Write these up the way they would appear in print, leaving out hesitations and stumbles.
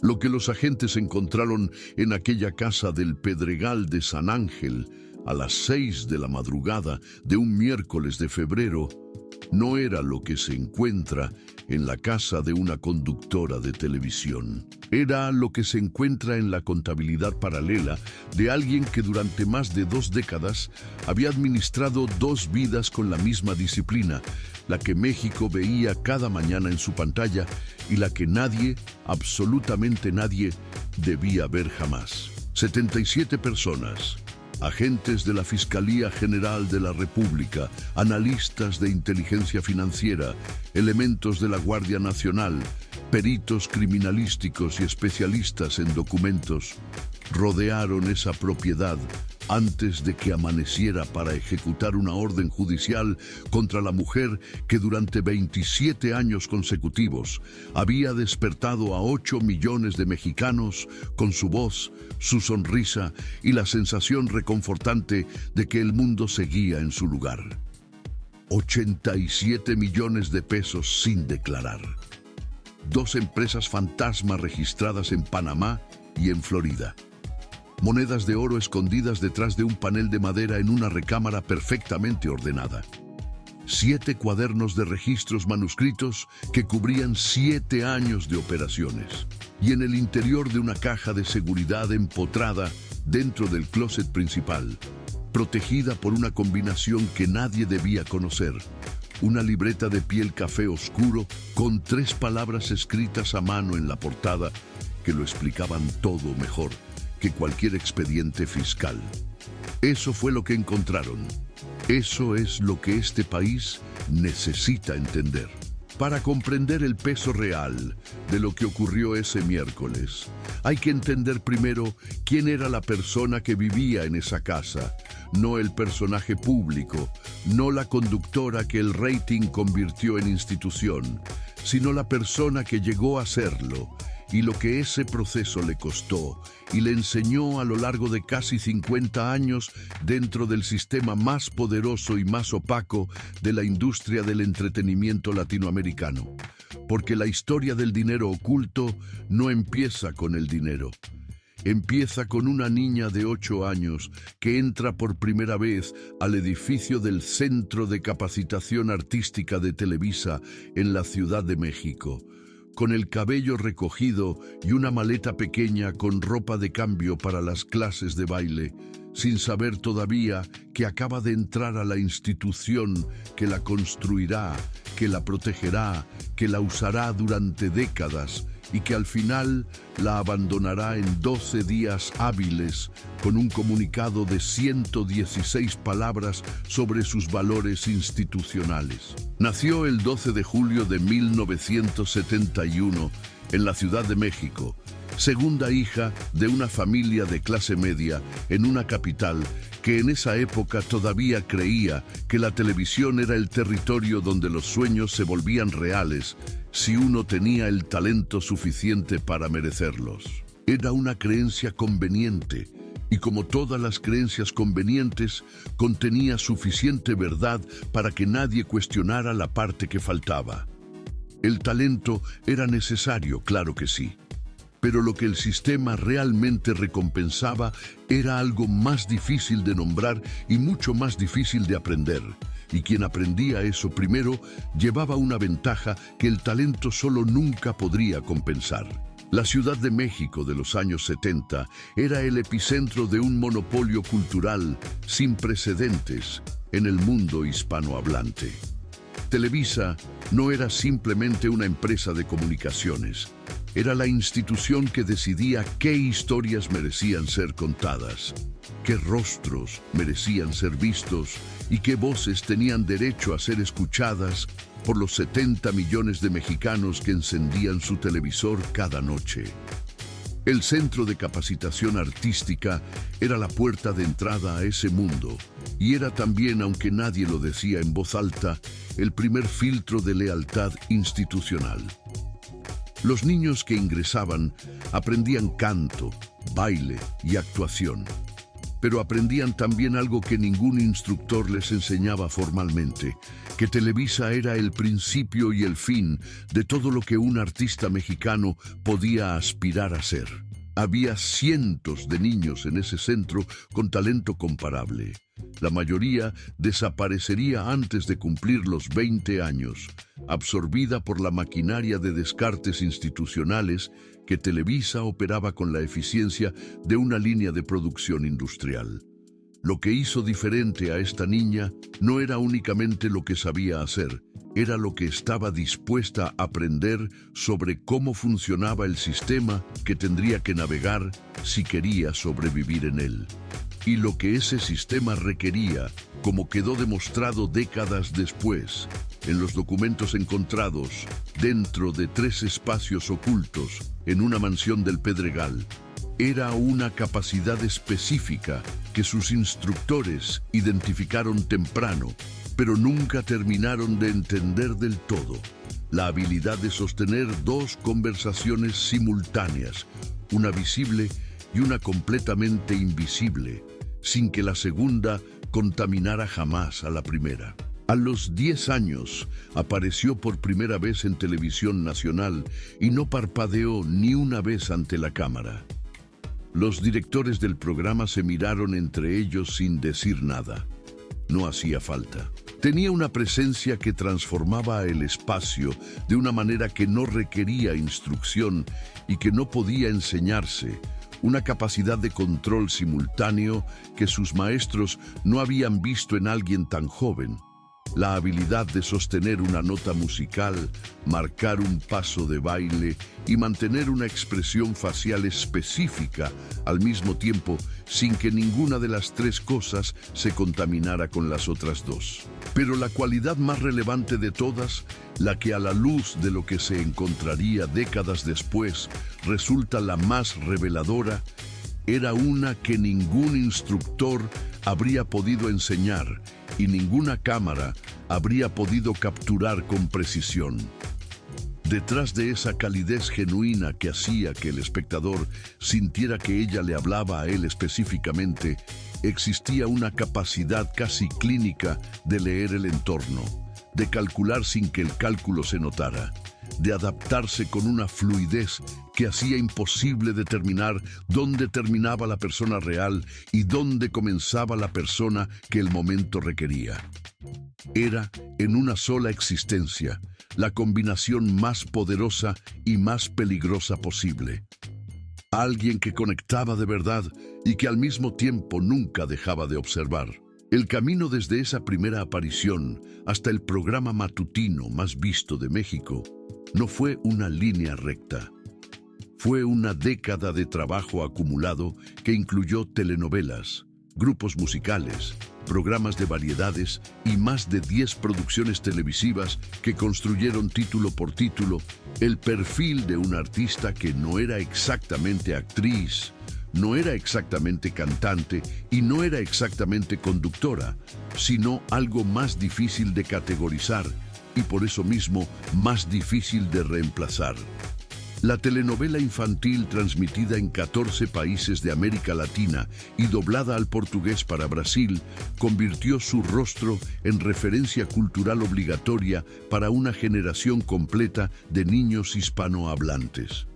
Lo que los agentes encontraron en aquella casa del Pedregal de San Ángel a las 6 de la madrugada de un miércoles de febrero no era lo que se encuentra en la casa de una conductora de televisión. Era lo que se encuentra en la contabilidad paralela de alguien que durante más de 2 décadas había administrado 2 vidas con la misma disciplina, la que México veía cada mañana en su pantalla y la que nadie, absolutamente nadie, debía ver jamás. 77 personas. Agentes de la Fiscalía General de la República, analistas de inteligencia financiera, elementos de la Guardia Nacional, peritos criminalísticos y especialistas en documentos, rodearon esa propiedad antes de que amaneciera para ejecutar una orden judicial contra la mujer que durante 27 años consecutivos había despertado a 8 millones de mexicanos con su voz, su sonrisa y la sensación reconfortante de que el mundo seguía en su lugar. 87 millones de pesos sin declarar. 2 empresas fantasma registradas en Panamá y en Florida. Monedas de oro escondidas detrás de un panel de madera en una recámara perfectamente ordenada. 7 cuadernos de registros manuscritos que cubrían 7 años de operaciones. Y en el interior de una caja de seguridad empotrada dentro del closet principal, protegida por una combinación que nadie debía conocer, una libreta de piel café oscuro con 3 palabras escritas a mano en la portada que lo explicaban todo mejor que cualquier expediente fiscal. Eso fue lo que encontraron. Eso es lo que este país necesita entender. Para comprender el peso real de lo que ocurrió ese miércoles, hay que entender primero quién era la persona que vivía en esa casa, no el personaje público, no la conductora que el rating convirtió en institución, sino la persona que llegó a serlo y lo que ese proceso le costó y le enseñó a lo largo de casi 50 años dentro del sistema más poderoso y más opaco de la industria del entretenimiento latinoamericano. Porque la historia del dinero oculto no empieza con el dinero. Empieza con una niña de 8 años que entra por primera vez al edificio del Centro de Capacitación Artística de Televisa en la Ciudad de México, con el cabello recogido y una maleta pequeña con ropa de cambio para las clases de baile, sin saber todavía que acaba de entrar a la institución que la construirá, que la protegerá, que la usará durante décadas y que al final la abandonará en 12 días hábiles con un comunicado de 116 palabras sobre sus valores institucionales. Nació el 12 de julio de 1971 en la Ciudad de México, segunda hija de una familia de clase media en una capital que en esa época todavía creía que la televisión era el territorio donde los sueños se volvían reales si uno tenía el talento suficiente para merecerlos. Era una creencia conveniente y, como todas las creencias convenientes, contenía suficiente verdad para que nadie cuestionara la parte que faltaba. El talento era necesario, claro que sí. Pero lo que el sistema realmente recompensaba era algo más difícil de nombrar y mucho más difícil de aprender. Y quien aprendía eso primero llevaba una ventaja que el talento solo nunca podría compensar. La Ciudad de México de los años 70 era el epicentro de un monopolio cultural sin precedentes en el mundo hispanohablante. Televisa no era simplemente una empresa de comunicaciones. Era la institución que decidía qué historias merecían ser contadas, qué rostros merecían ser vistos y qué voces tenían derecho a ser escuchadas por los 70 millones de mexicanos que encendían su televisor cada noche. El Centro de Capacitación Artística era la puerta de entrada a ese mundo y era también, aunque nadie lo decía en voz alta, el primer filtro de lealtad institucional. Los niños que ingresaban aprendían canto, baile y actuación. pero aprendían también algo que ningún instructor les enseñaba formalmente, que Televisa era el principio y el fin de todo lo que un artista mexicano podía aspirar a ser. Había cientos de niños en ese centro con talento comparable. La mayoría desaparecería antes de cumplir los 20 años, absorbida por la maquinaria de descartes institucionales que Televisa operaba con la eficiencia de una línea de producción industrial. Lo que hizo diferente a esta niña no era únicamente lo que sabía hacer, era lo que estaba dispuesta a aprender sobre cómo funcionaba el sistema que tendría que navegar si quería sobrevivir en él. Y lo que ese sistema requería, como quedó demostrado décadas después, en los documentos encontrados dentro de 3 espacios ocultos en una mansión del Pedregal, era una capacidad específica que sus instructores identificaron temprano, pero nunca terminaron de entender del todo: la habilidad de sostener 2 conversaciones simultáneas, una visible y una completamente invisible, sin que la segunda contaminara jamás a la primera. A los 10 años apareció por primera vez en televisión nacional y no parpadeó ni una vez ante la cámara. Los directores del programa se miraron entre ellos sin decir nada. No hacía falta. Tenía una presencia que transformaba el espacio de una manera que no requería instrucción y que no podía enseñarse, una capacidad de control simultáneo que sus maestros no habían visto en alguien tan joven. La habilidad de sostener una nota musical, marcar un paso de baile y mantener una expresión facial específica al mismo tiempo, sin que ninguna de las 3 cosas se contaminara con las otras 2. Pero la cualidad más relevante de todas, la que a la luz de lo que se encontraría décadas después resulta la más reveladora, era una que ningún instructor habría podido enseñar y ninguna cámara habría podido capturar con precisión. Detrás de esa calidez genuina que hacía que el espectador sintiera que ella le hablaba a él específicamente, existía una capacidad casi clínica de leer el entorno, de calcular sin que el cálculo se notara, de adaptarse con una fluidez que hacía imposible determinar dónde terminaba la persona real y dónde comenzaba la persona que el momento requería. Era, en una sola existencia, la combinación más poderosa y más peligrosa posible. Alguien que conectaba de verdad y que al mismo tiempo nunca dejaba de observar. El camino desde esa primera aparición hasta el programa matutino más visto de México no fue una línea recta. Fue una década de trabajo acumulado que incluyó telenovelas, grupos musicales, programas de variedades y más de 10 producciones televisivas que construyeron título por título el perfil de un artista que no era exactamente actriz, no era exactamente cantante y no era exactamente conductora, sino algo más difícil de categorizar y por eso mismo más difícil de reemplazar. La telenovela infantil transmitida en 14 países de América Latina y doblada al portugués para Brasil convirtió su rostro en referencia cultural obligatoria para una generación completa de niños hispanohablantes.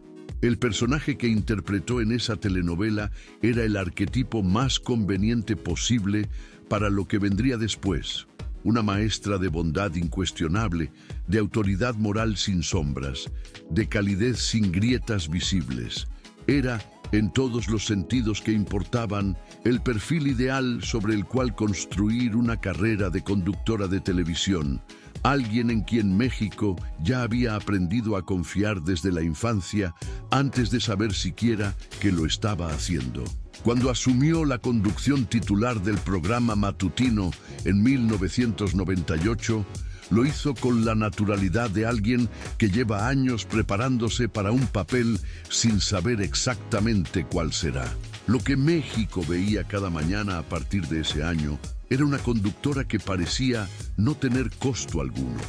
El personaje que interpretó en esa telenovela era el arquetipo más conveniente posible para lo que vendría después. Una maestra de bondad incuestionable, de autoridad moral sin sombras, de calidez sin grietas visibles. Era, en todos los sentidos que importaban, el perfil ideal sobre el cual construir una carrera de conductora de televisión. Alguien en quien México ya había aprendido a confiar desde la infancia antes de saber siquiera que lo estaba haciendo. Cuando asumió la conducción titular del programa matutino en 1998, lo hizo con la naturalidad de alguien que lleva años preparándose para un papel sin saber exactamente cuál será. Lo que México veía cada mañana a partir de ese año era una conductora que parecía no tener costo alguno.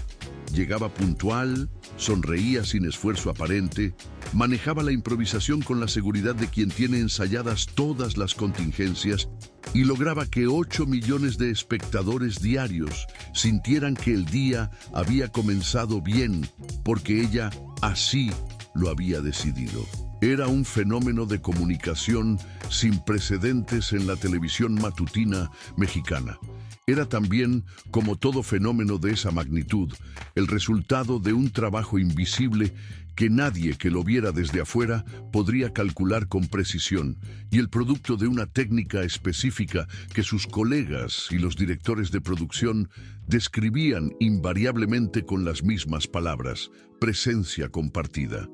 Llegaba puntual, sonreía sin esfuerzo aparente, manejaba la improvisación con la seguridad de quien tiene ensayadas todas las contingencias y lograba que 8 millones de espectadores diarios sintieran que el día había comenzado bien, porque ella así lo había decidido. Era un fenómeno de comunicación sin precedentes en la televisión matutina mexicana. Era también, como todo fenómeno de esa magnitud, el resultado de un trabajo invisible que nadie que lo viera desde afuera podría calcular con precisión, y el producto de una técnica específica que sus colegas y los directores de producción describían invariablemente con las mismas palabras: presencia compartida.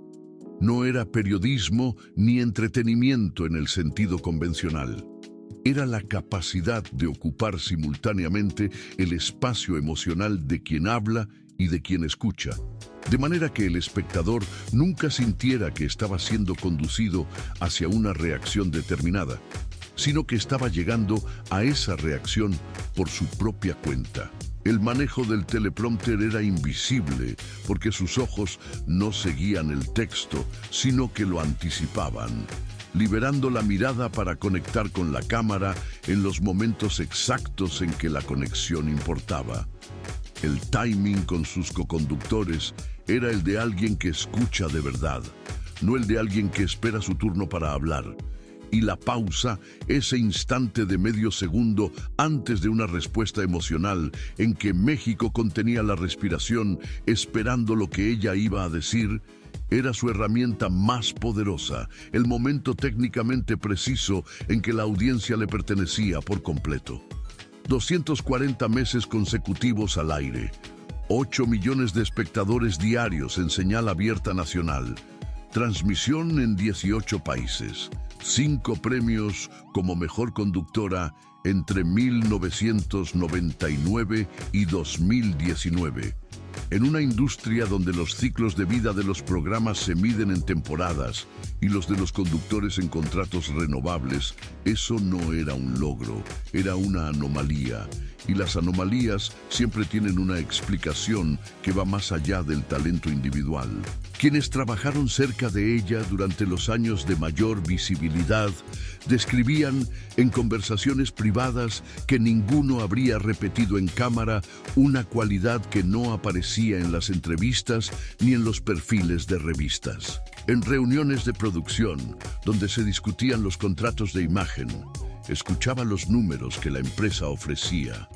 No era periodismo ni entretenimiento en el sentido convencional. Era la capacidad de ocupar simultáneamente el espacio emocional de quien habla y de quien escucha, de manera que el espectador nunca sintiera que estaba siendo conducido hacia una reacción determinada, sino que estaba llegando a esa reacción por su propia cuenta. El manejo del teleprompter era invisible porque sus ojos no seguían el texto, sino que lo anticipaban, liberando la mirada para conectar con la cámara en los momentos exactos en que la conexión importaba. El timing con sus coconductores era el de alguien que escucha de verdad, no el de alguien que espera su turno para hablar. Y la pausa, ese instante de medio segundo antes de una respuesta emocional en que México contenía la respiración esperando lo que ella iba a decir, era su herramienta más poderosa, el momento técnicamente preciso en que la audiencia le pertenecía por completo. 240 meses consecutivos al aire, 8 millones de espectadores diarios en señal abierta nacional, transmisión en 18 países, 5 premios como mejor conductora entre 1999 y 2019. En una industria donde los ciclos de vida de los programas se miden en temporadas y los de los conductores en contratos renovables, eso no era un logro, era una anomalía. Y las anomalías siempre tienen una explicación que va más allá del talento individual. Quienes trabajaron cerca de ella durante los años de mayor visibilidad describían en conversaciones privadas que ninguno habría repetido en cámara una cualidad que no aparecía en las entrevistas ni en los perfiles de revistas. En reuniones de producción, donde se discutían los contratos de imagen, escuchaba los números que la empresa ofrecía,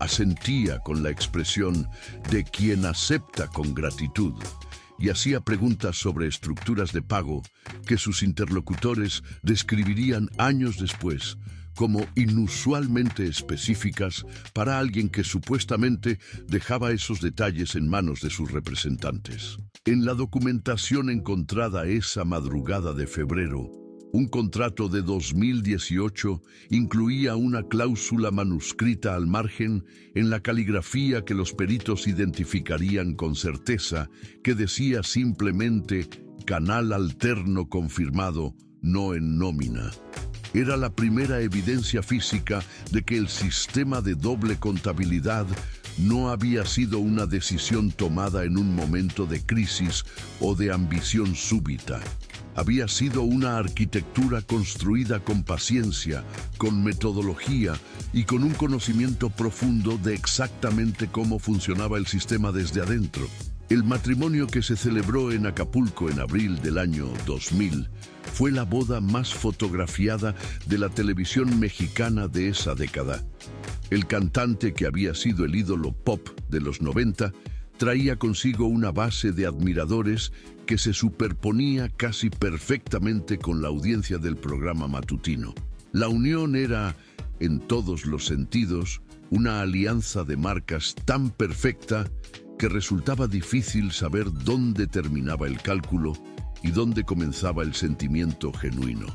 asentía con la expresión de quien acepta con gratitud y hacía preguntas sobre estructuras de pago que sus interlocutores describirían años después como inusualmente específicas para alguien que supuestamente dejaba esos detalles en manos de sus representantes. En la documentación encontrada esa madrugada de febrero, un contrato de 2018 incluía una cláusula manuscrita al margen en la caligrafía que los peritos identificarían con certeza, que decía simplemente canal alterno confirmado, no en nómina. Era la primera evidencia física de que el sistema de doble contabilidad no había sido una decisión tomada en un momento de crisis o de ambición súbita. Había sido una arquitectura construida con paciencia, con metodología y con un conocimiento profundo de exactamente cómo funcionaba el sistema desde adentro. El matrimonio que se celebró en Acapulco en abril del año 2000 fue la boda más fotografiada de la televisión mexicana de esa década. El cantante, que había sido el ídolo pop de los 90, traía consigo una base de admiradores que se superponía casi perfectamente con la audiencia del programa matutino. La unión era, en todos los sentidos, una alianza de marcas tan perfecta que resultaba difícil saber dónde terminaba el cálculo y dónde comenzaba el sentimiento genuino.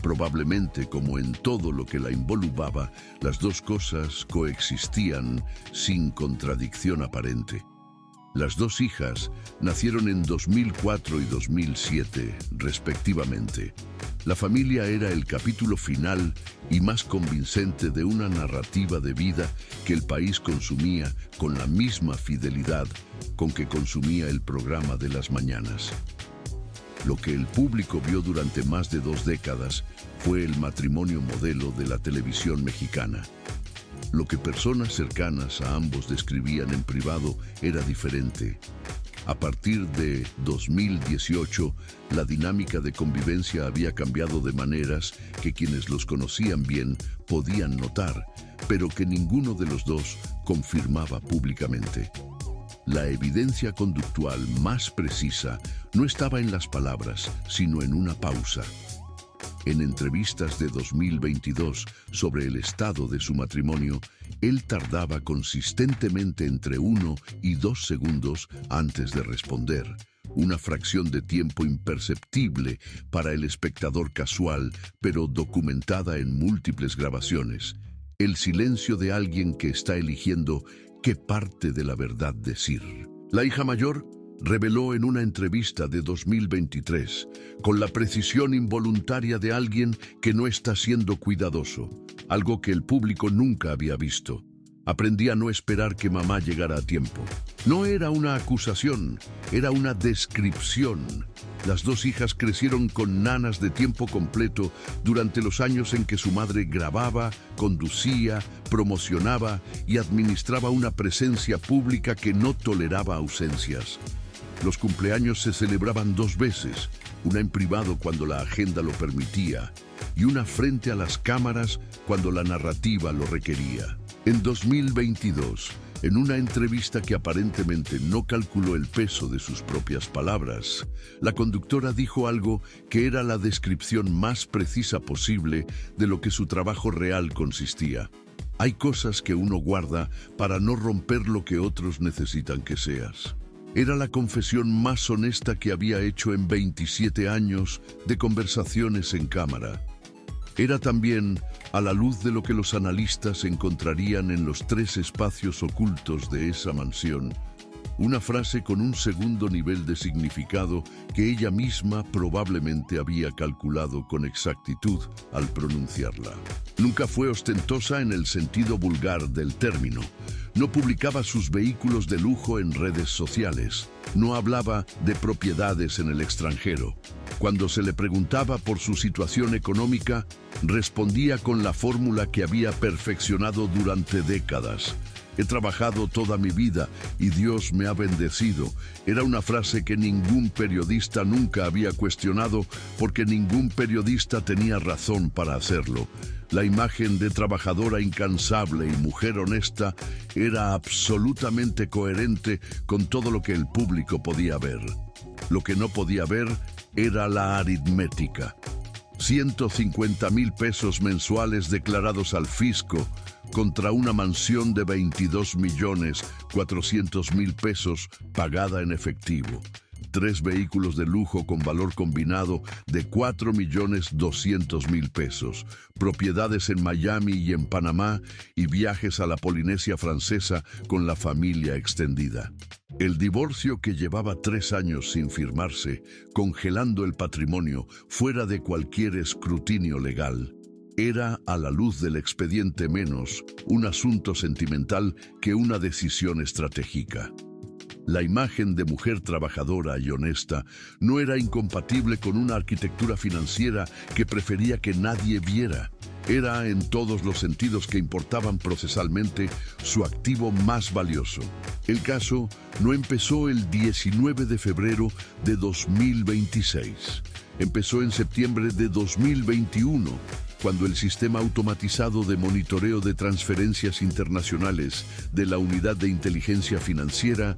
Probablemente, como en todo lo que la involucraba, las dos cosas coexistían sin contradicción aparente. Las dos hijas nacieron en 2004 y 2007, respectivamente. La familia era el capítulo final y más convincente de una narrativa de vida que el país consumía con la misma fidelidad con que consumía el programa de las mañanas. Lo que el público vio durante más de 2 décadas fue el matrimonio modelo de la televisión mexicana. Lo que personas cercanas a ambos describían en privado era diferente. A partir de 2018, la dinámica de convivencia había cambiado de maneras que quienes los conocían bien podían notar, pero que ninguno de los dos confirmaba públicamente. La evidencia conductual más precisa no estaba en las palabras, sino en una pausa. En entrevistas de 2022 sobre el estado de su matrimonio, él tardaba consistentemente entre 1 y 2 segundos antes de responder, una fracción de tiempo imperceptible para el espectador casual, pero documentada en múltiples grabaciones. El silencio de alguien que está eligiendo qué parte de la verdad decir. La hija mayor reveló en una entrevista de 2023, con la precisión involuntaria de alguien que no está siendo cuidadoso, algo que el público nunca había visto. Aprendí a no esperar que mamá llegara a tiempo. No era una acusación, era una descripción. Las 2 hijas crecieron con nanas de tiempo completo durante los años en que su madre grababa, conducía, promocionaba y administraba una presencia pública que no toleraba ausencias. Los cumpleaños se celebraban 2 veces, una en privado cuando la agenda lo permitía y una frente a las cámaras cuando la narrativa lo requería. En 2022, en una entrevista que aparentemente no calculó el peso de sus propias palabras, la conductora dijo algo que era la descripción más precisa posible de lo que su trabajo real consistía. Hay cosas que uno guarda para no romper lo que otros necesitan que seas. Era la confesión más honesta que había hecho en 27 años de conversaciones en cámara. Era también, a la luz de lo que los analistas encontrarían en los 3 espacios ocultos de esa mansión, una frase con un segundo nivel de significado que ella misma probablemente había calculado con exactitud al pronunciarla. Nunca fue ostentosa en el sentido vulgar del término. No publicaba sus vehículos de lujo en redes sociales. No hablaba de propiedades en el extranjero. Cuando se le preguntaba por su situación económica, respondía con la fórmula que había perfeccionado durante décadas. He trabajado toda mi vida y Dios me ha bendecido. Era una frase que ningún periodista nunca había cuestionado porque ningún periodista tenía razón para hacerlo. La imagen de trabajadora incansable y mujer honesta era absolutamente coherente con todo lo que el público podía ver. Lo que no podía ver era la aritmética. 150,000 pesos mensuales declarados al fisco contra una mansión de 22,400,000 pesos pagada en efectivo. 3 vehículos de lujo con valor combinado de 4,200,000 pesos, propiedades en Miami y en Panamá y viajes a la Polinesia Francesa con la familia extendida. El divorcio, que llevaba 3 años sin firmarse, congelando el patrimonio fuera de cualquier escrutinio legal, era, a la luz del expediente, menos un asunto sentimental que una decisión estratégica. La imagen de mujer trabajadora y honesta no era incompatible con una arquitectura financiera que prefería que nadie viera. Era, en todos los sentidos que importaban procesalmente, su activo más valioso. El caso no empezó el 19 de febrero de 2026. Empezó en septiembre de 2021, cuando el sistema automatizado de monitoreo de transferencias internacionales de la Unidad de Inteligencia Financiera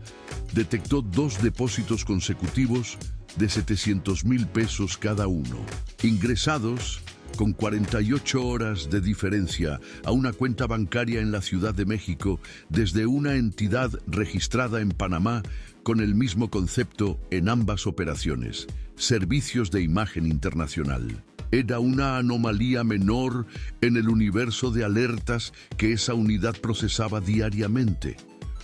detectó 2 depósitos consecutivos de 700,000 pesos cada uno, ingresados con 48 horas de diferencia a una cuenta bancaria en la Ciudad de México desde una entidad registrada en Panamá con el mismo concepto en ambas operaciones: servicios de imagen internacional. Era una anomalía menor en el universo de alertas que esa unidad procesaba diariamente.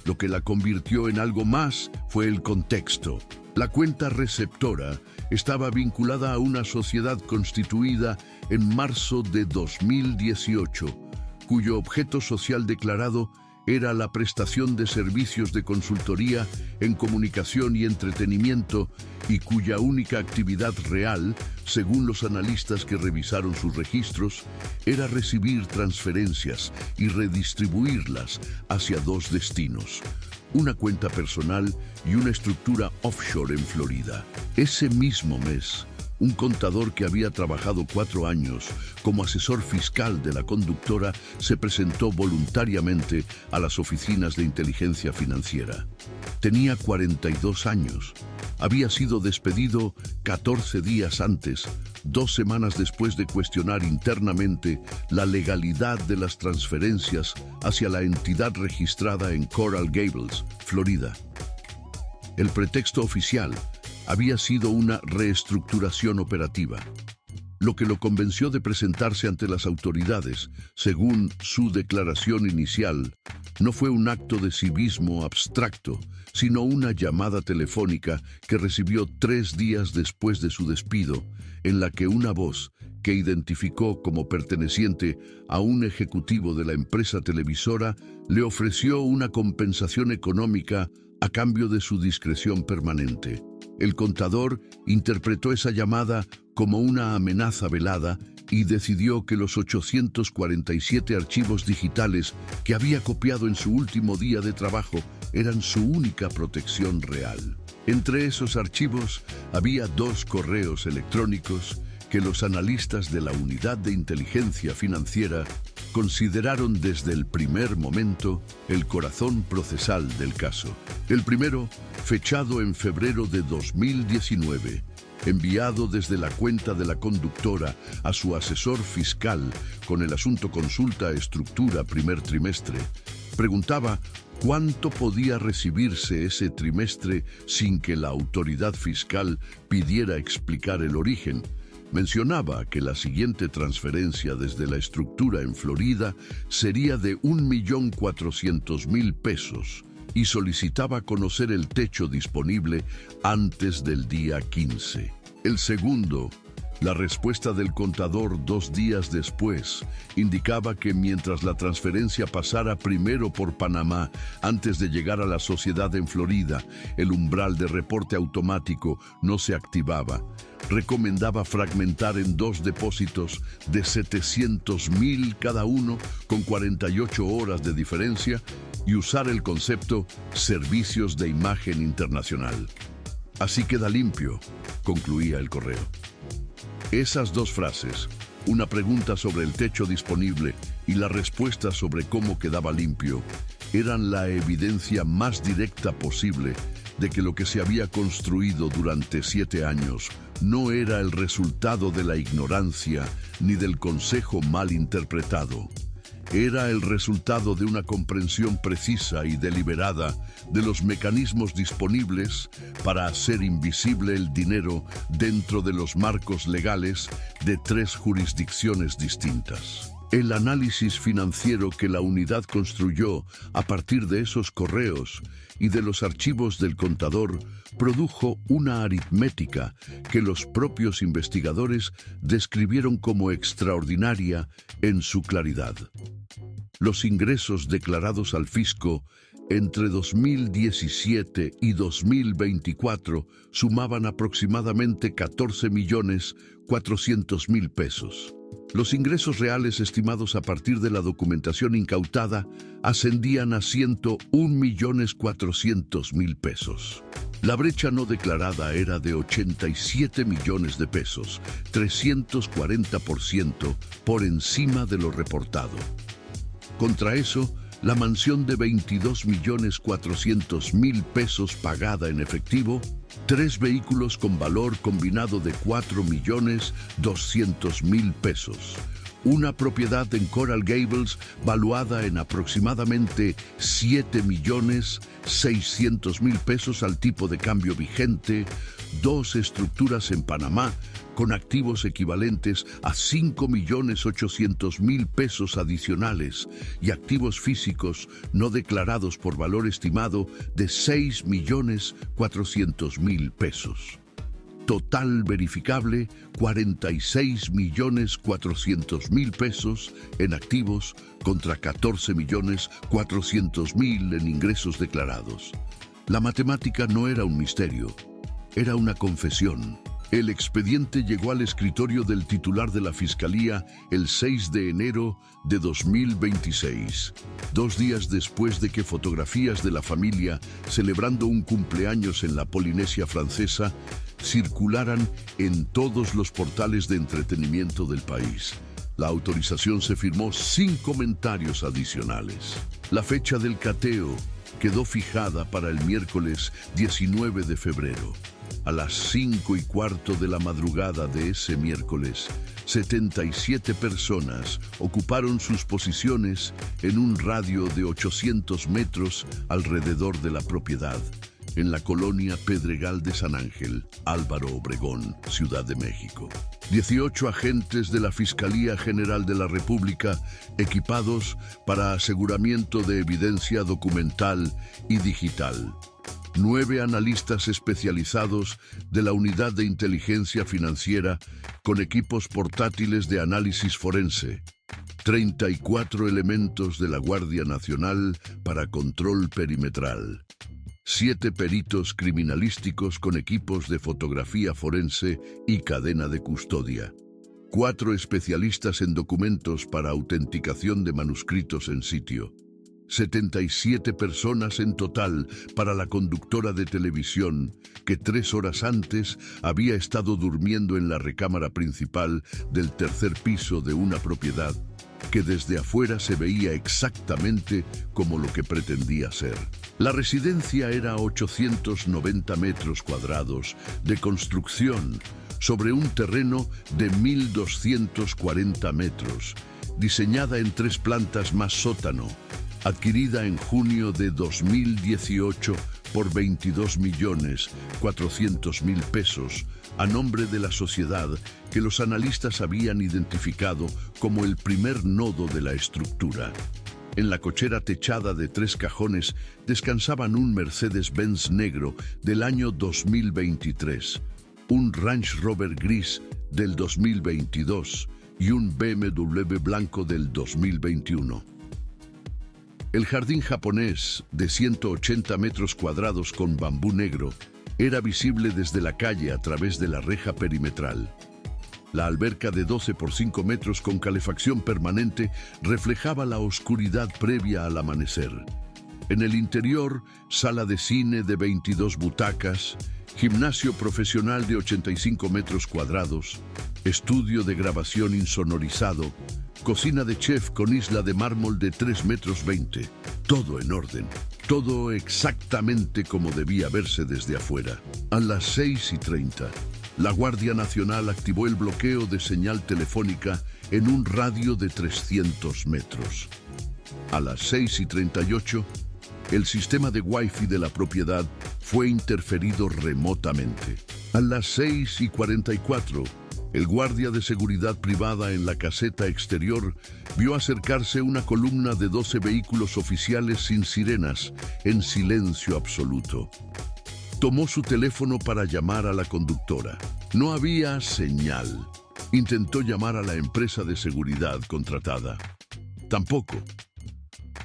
Lo que la convirtió en algo más fue el contexto. La cuenta receptora, estaba vinculada a una sociedad constituida en marzo de 2018, cuyo objeto social declarado era la prestación de servicios de consultoría en comunicación y entretenimiento y cuya única actividad real, según los analistas que revisaron sus registros, era recibir transferencias y redistribuirlas hacia dos destinos: una cuenta personal y una estructura offshore en Florida. Ese mismo mes, un contador que había trabajado 4 años como asesor fiscal de la conductora se presentó voluntariamente a las oficinas de inteligencia financiera. Tenía 42 años. Había sido despedido 14 días antes, 2 semanas después de cuestionar internamente la legalidad de las transferencias hacia la entidad registrada en Coral Gables, Florida. El pretexto oficial había sido una reestructuración operativa, lo que lo convenció de presentarse ante las autoridades. Según su declaración inicial, no fue un acto de civismo abstracto, sino una llamada telefónica que recibió 3 días después de su despido, en la que una voz que identificó como perteneciente a un ejecutivo de la empresa televisora le ofreció una compensación económica a cambio de su discreción permanente. El contador interpretó esa llamada como una amenaza velada y decidió que los 847 archivos digitales que había copiado en su último día de trabajo eran su única protección real. Entre esos archivos había 2 correos electrónicos que los analistas de la Unidad de Inteligencia Financiera consideraron desde el primer momento el corazón procesal del caso. El primero, fechado en febrero de 2019, enviado desde la cuenta de la conductora a su asesor fiscal con el asunto Consulta Estructura primer trimestre, preguntaba cuánto podía recibirse ese trimestre sin que la autoridad fiscal pidiera explicar el origen. Mencionaba que la siguiente transferencia desde la estructura en Florida sería de $1.400.000 pesos y solicitaba conocer el techo disponible antes del día 15. El segundo, la respuesta del contador 2 días después, indicaba que mientras la transferencia pasara primero por Panamá antes de llegar a la sociedad en Florida, el umbral de reporte automático no se activaba. Recomendaba fragmentar en 2 depósitos de $700.000 cada uno con 48 horas de diferencia y usar el concepto servicios de imagen internacional. Así queda limpio, concluía el correo. Esas 2 frases, una pregunta sobre el techo disponible y la respuesta sobre cómo quedaba limpio, eran la evidencia más directa posible de que lo que se había construido durante 7 años no era el resultado de la ignorancia ni del consejo mal interpretado. Era el resultado de una comprensión precisa y deliberada de los mecanismos disponibles para hacer invisible el dinero dentro de los marcos legales de 3 jurisdicciones distintas. El análisis financiero que la unidad construyó a partir de esos correos y de los archivos del contador produjo una aritmética que los propios investigadores describieron como extraordinaria en su claridad. Los ingresos declarados al fisco entre 2017 y 2024 sumaban aproximadamente $14.400.000 pesos. Los ingresos reales estimados a partir de la documentación incautada ascendían a $101.400.000 pesos. La brecha no declarada era de 87 millones de pesos, 340% por encima de lo reportado. Contra eso, la mansión de $22.400.000 pesos pagada en efectivo, 3 vehículos con valor combinado de $4.200.000 pesos, una propiedad en Coral Gables valuada en aproximadamente $7.600.000 pesos al tipo de cambio vigente, 2 estructuras en Panamá con activos equivalentes a $5.800.000 pesos adicionales y activos físicos no declarados por valor estimado de $6.400.000 pesos. Total verificable, 46.400.000 pesos en activos contra 14.400.000 en ingresos declarados. La matemática no era un misterio, era una confesión. El expediente llegó al escritorio del titular de la Fiscalía el 6 de enero de 2026, 2 días después de que fotografías de la familia celebrando un cumpleaños en la Polinesia Francesa circularan en todos los portales de entretenimiento del país. La autorización se firmó sin comentarios adicionales. La fecha del cateo quedó fijada para el miércoles 19 de febrero. A las 5:15 de la madrugada de ese miércoles, 77 personas ocuparon sus posiciones en un radio de 800 metros alrededor de la propiedad, en la colonia Pedregal de San Ángel, Álvaro Obregón, Ciudad de México. 18 agentes de la Fiscalía General de la República, equipados para aseguramiento de evidencia documental y digital. 9 analistas especializados de la Unidad de Inteligencia Financiera con equipos portátiles de análisis forense. 34 elementos de la Guardia Nacional para control perimetral. 7 peritos criminalísticos con equipos de fotografía forense y cadena de custodia. 4 especialistas en documentos para autenticación de manuscritos en sitio. 77 personas en total para la conductora de televisión que 3 horas antes había estado durmiendo en la recámara principal del tercer piso de una propiedad que desde afuera se veía exactamente como lo que pretendía ser. La residencia era 890 metros cuadrados de construcción sobre un terreno de 1.240 metros, diseñada en 3 plantas más sótano, adquirida en junio de 2018 por 22.400.000 pesos a nombre de la sociedad que los analistas habían identificado como el primer nodo de la estructura. En la cochera techada de 3 cajones descansaban un Mercedes-Benz negro del año 2023, un Range Rover gris del 2022 y un BMW blanco del 2021. El jardín japonés, de 180 metros cuadrados con bambú negro, era visible desde la calle a través de la reja perimetral. La alberca de 12 por 5 metros con calefacción permanente reflejaba la oscuridad previa al amanecer. En el interior, sala de cine de 22 butacas, gimnasio profesional de 85 metros cuadrados, estudio de grabación insonorizado, cocina de chef con isla de mármol de 3 metros 20. Todo en orden, todo exactamente como debía verse desde afuera. A las 6:30, la Guardia Nacional activó el bloqueo de señal telefónica en un radio de 300 metros. A las 6:38, el sistema de Wi-Fi de la propiedad fue interferido remotamente. A las 6:44, el guardia de seguridad privada en la caseta exterior vio acercarse una columna de 12 vehículos oficiales sin sirenas, en silencio absoluto. Tomó su teléfono para llamar a la conductora. No había señal. Intentó llamar a la empresa de seguridad contratada. Tampoco.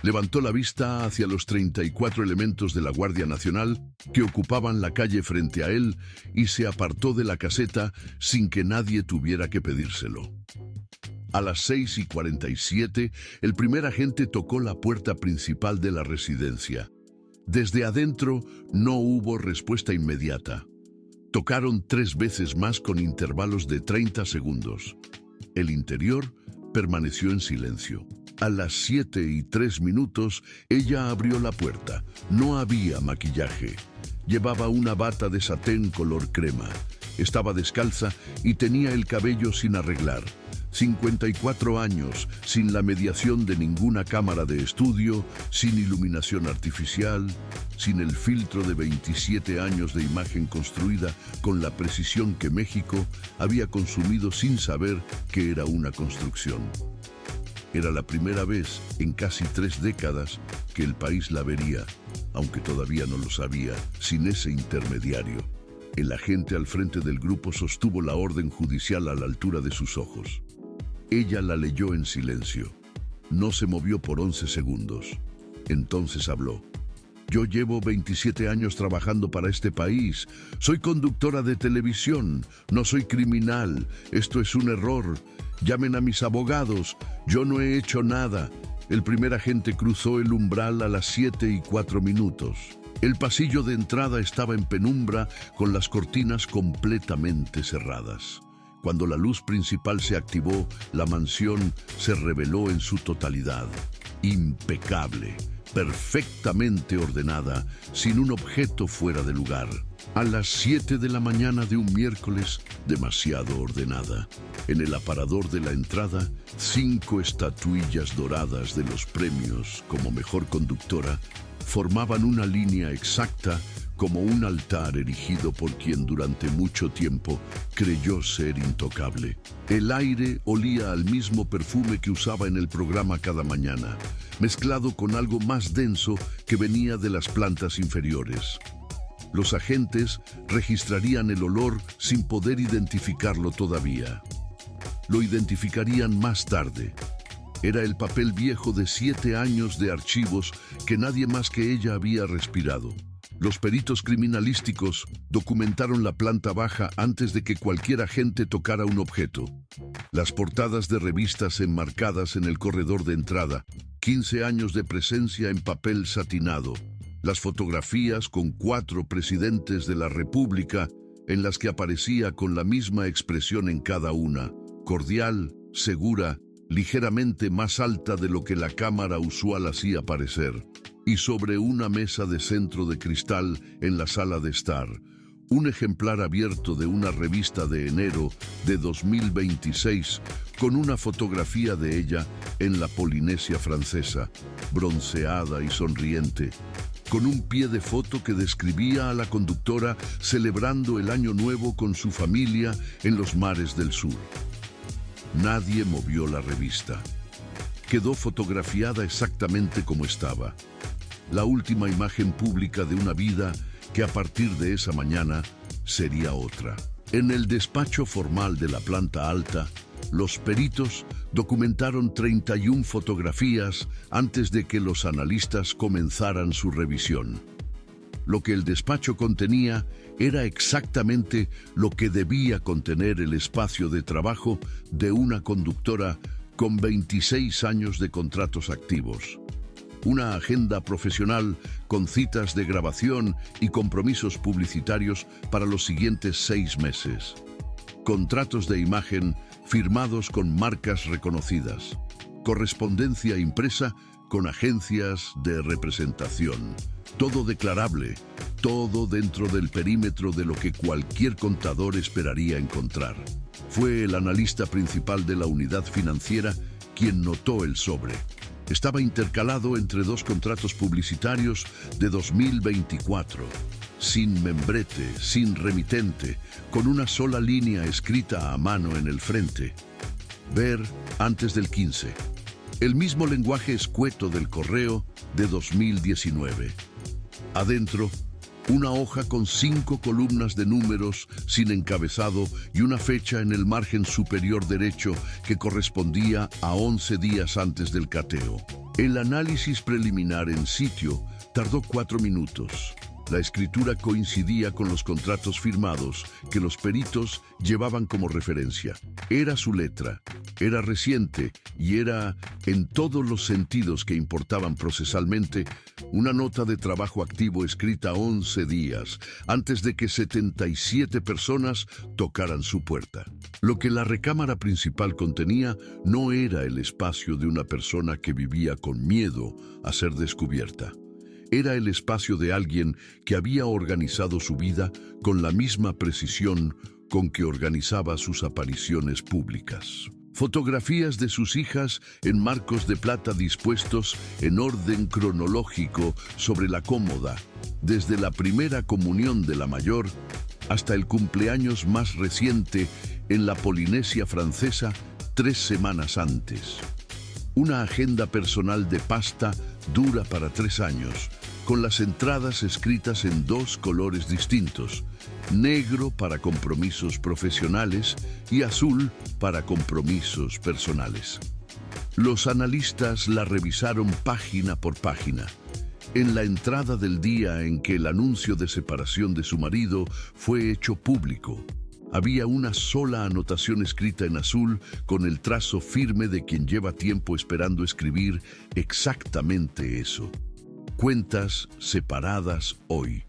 Levantó la vista hacia los 34 elementos de la Guardia Nacional que ocupaban la calle frente a él y se apartó de la caseta sin que nadie tuviera que pedírselo. A las 6:47, el primer agente tocó la puerta principal de la residencia. Desde adentro no hubo respuesta inmediata. Tocaron 3 veces más con intervalos de 30 segundos. El interior permaneció en silencio. A las 7:03, ella abrió la puerta. No había maquillaje. Llevaba una bata de satén color crema. Estaba descalza y tenía el cabello sin arreglar. 54 años, sin la mediación de ninguna cámara de estudio, sin iluminación artificial, sin el filtro de 27 años de imagen construida con la precisión que México había consumido sin saber que era una construcción. Era la primera vez en casi 3 décadas que el país la vería, aunque todavía no lo sabía, sin ese intermediario. El agente al frente del grupo sostuvo la orden judicial a la altura de sus ojos. Ella la leyó en silencio. No se movió por 11 segundos. Entonces habló. Yo llevo 27 años trabajando para este país. Soy conductora de televisión. No soy criminal. Esto es un error. Llamen a mis abogados. Yo no he hecho nada. El primer agente cruzó el umbral a las 7:04. El pasillo de entrada estaba en penumbra, con las cortinas completamente cerradas. Cuando la luz principal se activó, la mansión se reveló en su totalidad. Impecable, perfectamente ordenada, sin un objeto fuera de lugar. A las 7 de la mañana de un miércoles, demasiado ordenada. En el aparador de la entrada, 5 estatuillas doradas de los premios como mejor conductora formaban una línea exacta como un altar erigido por quien durante mucho tiempo creyó ser intocable. El aire olía al mismo perfume que usaba en el programa cada mañana, mezclado con algo más denso que venía de las plantas inferiores. Los agentes registrarían el olor sin poder identificarlo todavía. Lo identificarían más tarde. Era el papel viejo de 7 años de archivos que nadie más que ella había respirado. Los peritos criminalísticos documentaron la planta baja antes de que cualquier agente tocara un objeto. Las portadas de revistas enmarcadas en el corredor de entrada, 15 años de presencia en papel satinado. Las fotografías con 4 presidentes de la República en las que aparecía con la misma expresión en cada una, cordial, segura, ligeramente más alta de lo que la cámara usual hacía parecer, y sobre una mesa de centro de cristal en la sala de estar, un ejemplar abierto de una revista de enero de 2026 con una fotografía de ella en la Polinesia francesa, bronceada y sonriente, con un pie de foto que describía a la conductora celebrando el Año Nuevo con su familia en los mares del sur. Nadie movió la revista. Quedó fotografiada exactamente como estaba. La última imagen pública de una vida que a partir de esa mañana sería otra. En el despacho formal de la planta alta, los peritos documentaron 31 fotografías antes de que los analistas comenzaran su revisión. Lo que el despacho contenía era exactamente lo que debía contener el espacio de trabajo de una conductora con 26 años de contratos activos. Una agenda profesional con citas de grabación y compromisos publicitarios para los siguientes 6 meses. Contratos de imagen firmados con marcas reconocidas. Correspondencia impresa con agencias de representación. Todo declarable, todo dentro del perímetro de lo que cualquier contador esperaría encontrar. Fue el analista principal de la unidad financiera quien notó el sobre. Estaba intercalado entre 2 contratos publicitarios de 2024, sin membrete, sin remitente, con una sola línea escrita a mano en el frente. Ver antes del 15. El mismo lenguaje escueto del correo de 2019. Adentro, una hoja con 5 columnas de números sin encabezado y una fecha en el margen superior derecho que correspondía a 11 días antes del cateo. El análisis preliminar en sitio tardó 4 minutos. La escritura coincidía con los contratos firmados que los peritos llevaban como referencia. Era su letra, era reciente y era, en todos los sentidos que importaban procesalmente, una nota de trabajo activo escrita 11 días antes de que 77 personas tocaran su puerta. Lo que la recámara principal contenía no era el espacio de una persona que vivía con miedo a ser descubierta. Era el espacio de alguien que había organizado su vida con la misma precisión con que organizaba sus apariciones públicas. Fotografías de sus hijas en marcos de plata dispuestos en orden cronológico sobre la cómoda, desde la primera comunión de la mayor hasta el cumpleaños más reciente en la Polinesia francesa 3 semanas antes. Una agenda personal de pasta dura para 3 años, con las entradas escritas en 2 colores distintos, negro para compromisos profesionales y azul para compromisos personales. Los analistas la revisaron página por página. En la entrada del día en que el anuncio de separación de su marido fue hecho público, había una sola anotación escrita en azul con el trazo firme de quien lleva tiempo esperando escribir exactamente eso. Cuentas separadas hoy.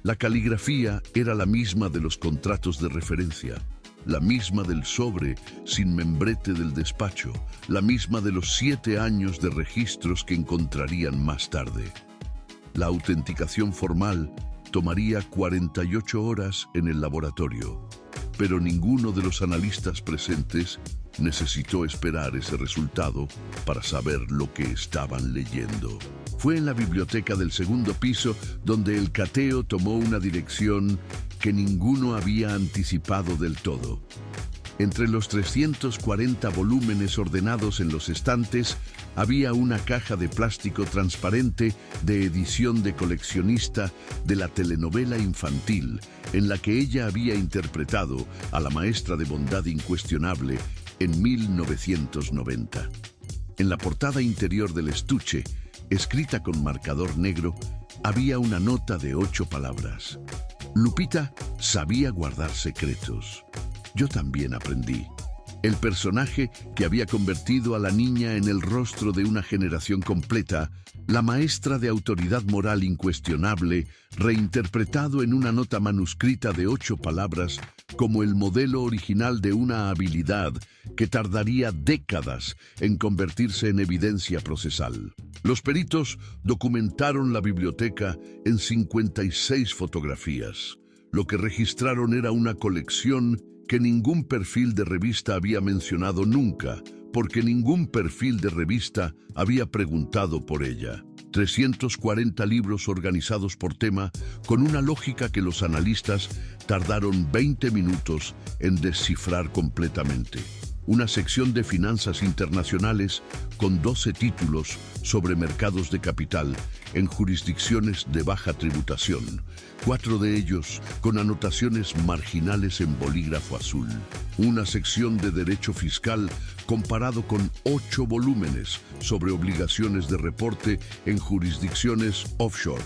La caligrafía era la misma de los contratos de referencia, la misma del sobre sin membrete del despacho, la misma de los 7 años de registros que encontrarían más tarde. La autenticación formal tomaría 48 horas en el laboratorio, pero ninguno de los analistas presentes necesitó esperar ese resultado para saber lo que estaban leyendo. Fue en la biblioteca del segundo piso donde el cateo tomó una dirección que ninguno había anticipado del todo. Entre los 340 volúmenes ordenados en los estantes, había una caja de plástico transparente de edición de coleccionista de la telenovela infantil en la que ella había interpretado a la maestra de bondad incuestionable en 1990. En la portada interior del estuche, escrita con marcador negro, había una nota de 8 palabras. Lupita sabía guardar secretos. Yo también aprendí. El personaje que había convertido a la niña en el rostro de una generación completa, la maestra de autoridad moral incuestionable, reinterpretado en una nota manuscrita de 8 palabras como el modelo original de una habilidad que tardaría décadas en convertirse en evidencia procesal. Los peritos documentaron la biblioteca en 56 fotografías. Lo que registraron era una colección que ningún perfil de revista había mencionado nunca, porque ningún perfil de revista había preguntado por ella. 340 libros organizados por tema, con una lógica que los analistas tardaron 20 minutos en descifrar completamente. Una sección de finanzas internacionales con 12 títulos sobre mercados de capital en jurisdicciones de baja tributación, 4 de ellos con anotaciones marginales en bolígrafo azul. Una sección de derecho fiscal comparado con 8 volúmenes sobre obligaciones de reporte en jurisdicciones offshore.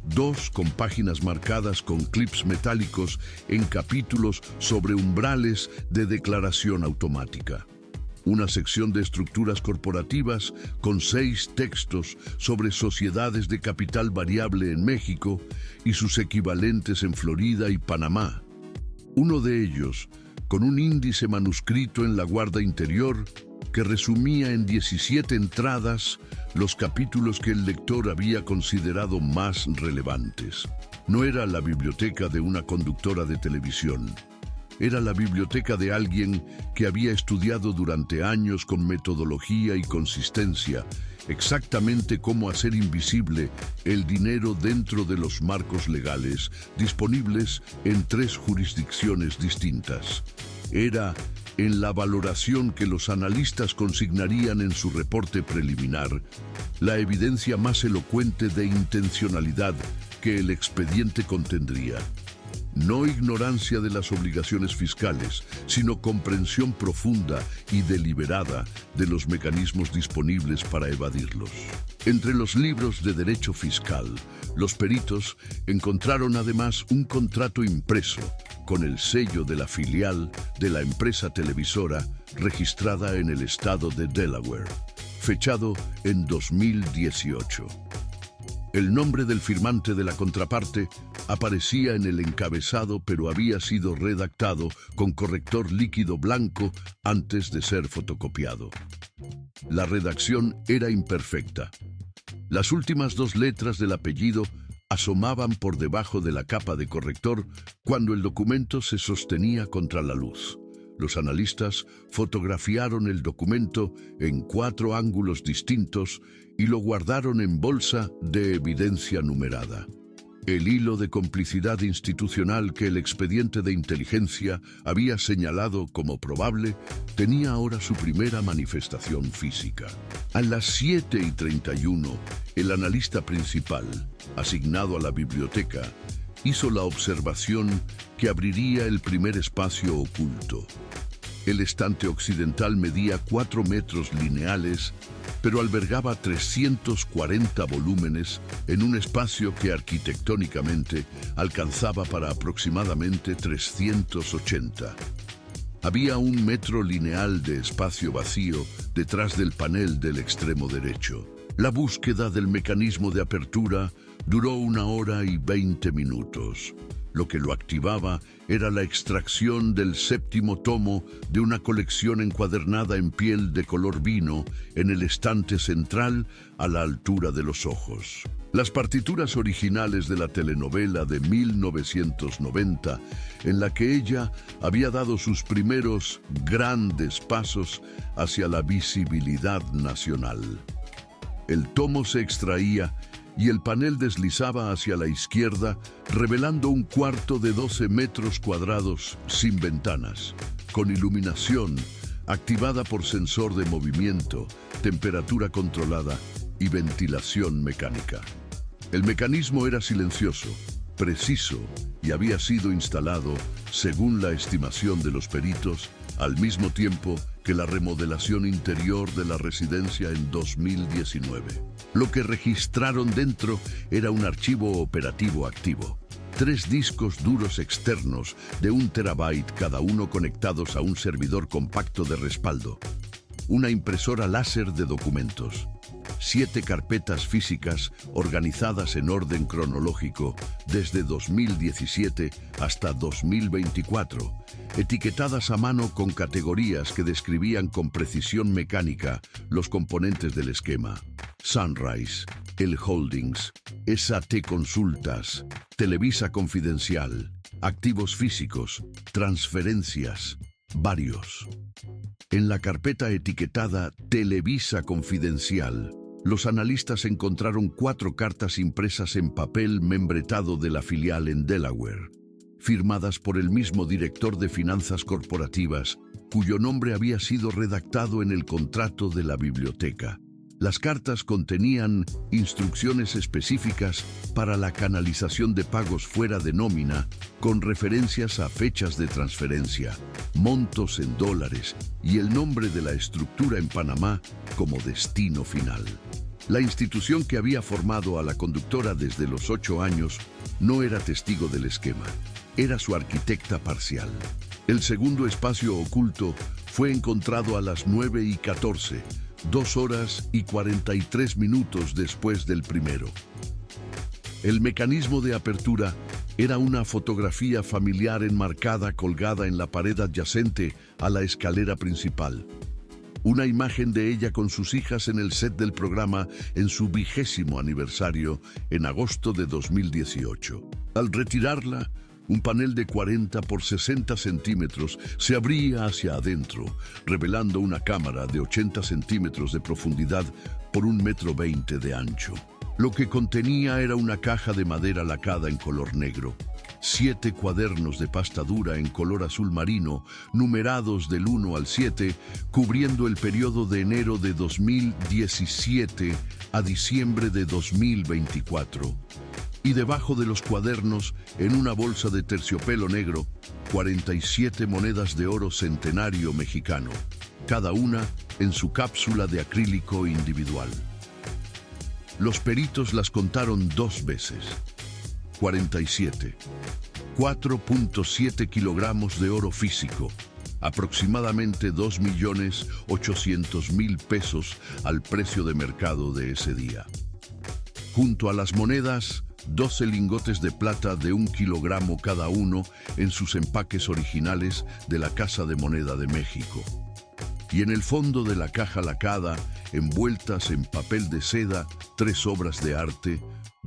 2 con páginas marcadas con clips metálicos en capítulos sobre umbrales de declaración automática. Una sección de estructuras corporativas con 6 textos sobre sociedades de capital variable en México y sus equivalentes en Florida y Panamá. Uno de ellos con un índice manuscrito en la guarda interior que resumía en 17 entradas los capítulos que el lector había considerado más relevantes. No era la biblioteca de una conductora de televisión. Era la biblioteca de alguien que había estudiado durante años con metodología y consistencia exactamente cómo hacer invisible el dinero dentro de los marcos legales disponibles en 3 jurisdicciones distintas. Era en la valoración que los analistas consignarían en su reporte preliminar, la evidencia más elocuente de intencionalidad que el expediente contendría. No ignorancia de las obligaciones fiscales, sino comprensión profunda y deliberada de los mecanismos disponibles para evadirlos. Entre los libros de derecho fiscal, los peritos encontraron además un contrato impreso con el sello de la filial de la empresa televisora registrada en el estado de Delaware, fechado en 2018. El nombre del firmante de la contraparte aparecía en el encabezado, pero había sido redactado con corrector líquido blanco antes de ser fotocopiado. La redacción era imperfecta. Las últimas 2 letras del apellido asomaban por debajo de la capa de corrector cuando el documento se sostenía contra la luz. Los analistas fotografiaron el documento en 4 ángulos distintos y lo guardaron en bolsa de evidencia numerada. El hilo de complicidad institucional que el expediente de inteligencia había señalado como probable tenía ahora su primera manifestación física. A las 7:31, el analista principal, asignado a la biblioteca, hizo la observación que abriría el primer espacio oculto. El estante occidental medía 4 metros lineales, pero albergaba 340 volúmenes en un espacio que arquitectónicamente alcanzaba para aproximadamente 380. Había 1 metro lineal de espacio vacío detrás del panel del extremo derecho. La búsqueda del mecanismo de apertura duró 1 hora y 20 minutos. Lo que lo activaba era la extracción del 7º tomo de una colección encuadernada en piel de color vino en el estante central a la altura de los ojos. Las partituras originales de la telenovela de 1990, en la que ella había dado sus primeros grandes pasos hacia la visibilidad nacional. El tomo se extraía y el panel deslizaba hacia la izquierda, revelando un cuarto de 12 metros cuadrados sin ventanas, con iluminación activada por sensor de movimiento, temperatura controlada y ventilación mecánica. El mecanismo era silencioso, preciso y había sido instalado, según la estimación de los peritos, al mismo tiempo que la remodelación interior de la residencia en 2019. Lo que registraron dentro era un archivo operativo activo. 3 discos duros externos de 1 terabyte cada uno conectados a un servidor compacto de respaldo. Una impresora láser de documentos. 7 carpetas físicas organizadas en orden cronológico desde 2017 hasta 2024, etiquetadas a mano con categorías que describían con precisión mecánica los componentes del esquema. Sunrise, El Holdings, SAT Consultas, Televisa Confidencial, activos físicos, transferencias, varios. En la carpeta etiquetada Televisa Confidencial, los analistas encontraron 4 cartas impresas en papel membretado de la filial en Delaware, firmadas por el mismo director de finanzas corporativas, cuyo nombre había sido redactado en el contrato de la biblioteca. Las cartas contenían instrucciones específicas para la canalización de pagos fuera de nómina, con referencias a fechas de transferencia, montos en dólares y el nombre de la estructura en Panamá como destino final. La institución que había formado a la conductora desde los 8 años no era testigo del esquema, era su arquitecta parcial. El segundo espacio oculto fue encontrado a las 9:14, 2 horas y 43 minutos después del primero. El mecanismo de apertura era una fotografía familiar enmarcada colgada en la pared adyacente a la escalera principal. Una imagen de ella con sus hijas en el set del programa en su 20º aniversario en agosto de 2018. Al retirarla, un panel de 40 por 60 centímetros se abría hacia adentro, revelando una cámara de 80 centímetros de profundidad por 1,20 metros de ancho. Lo que contenía era una caja de madera lacada en color negro, 7 cuadernos de pasta dura en color azul marino, numerados del 1 al 7, cubriendo el periodo de enero de 2017 a diciembre de 2024. Y debajo de los cuadernos, en una bolsa de terciopelo negro, 47 monedas de oro centenario mexicano, cada una en su cápsula de acrílico individual. Los peritos las contaron 2 veces. 47. 4.7 kilogramos de oro físico, aproximadamente 2.800.000 pesos al precio de mercado de ese día. Junto a las monedas, 12 lingotes de plata de 1 kilogramo cada uno en sus empaques originales de la Casa de Moneda de México. Y en el fondo de la caja lacada, envueltas en papel de seda, 3 obras de arte,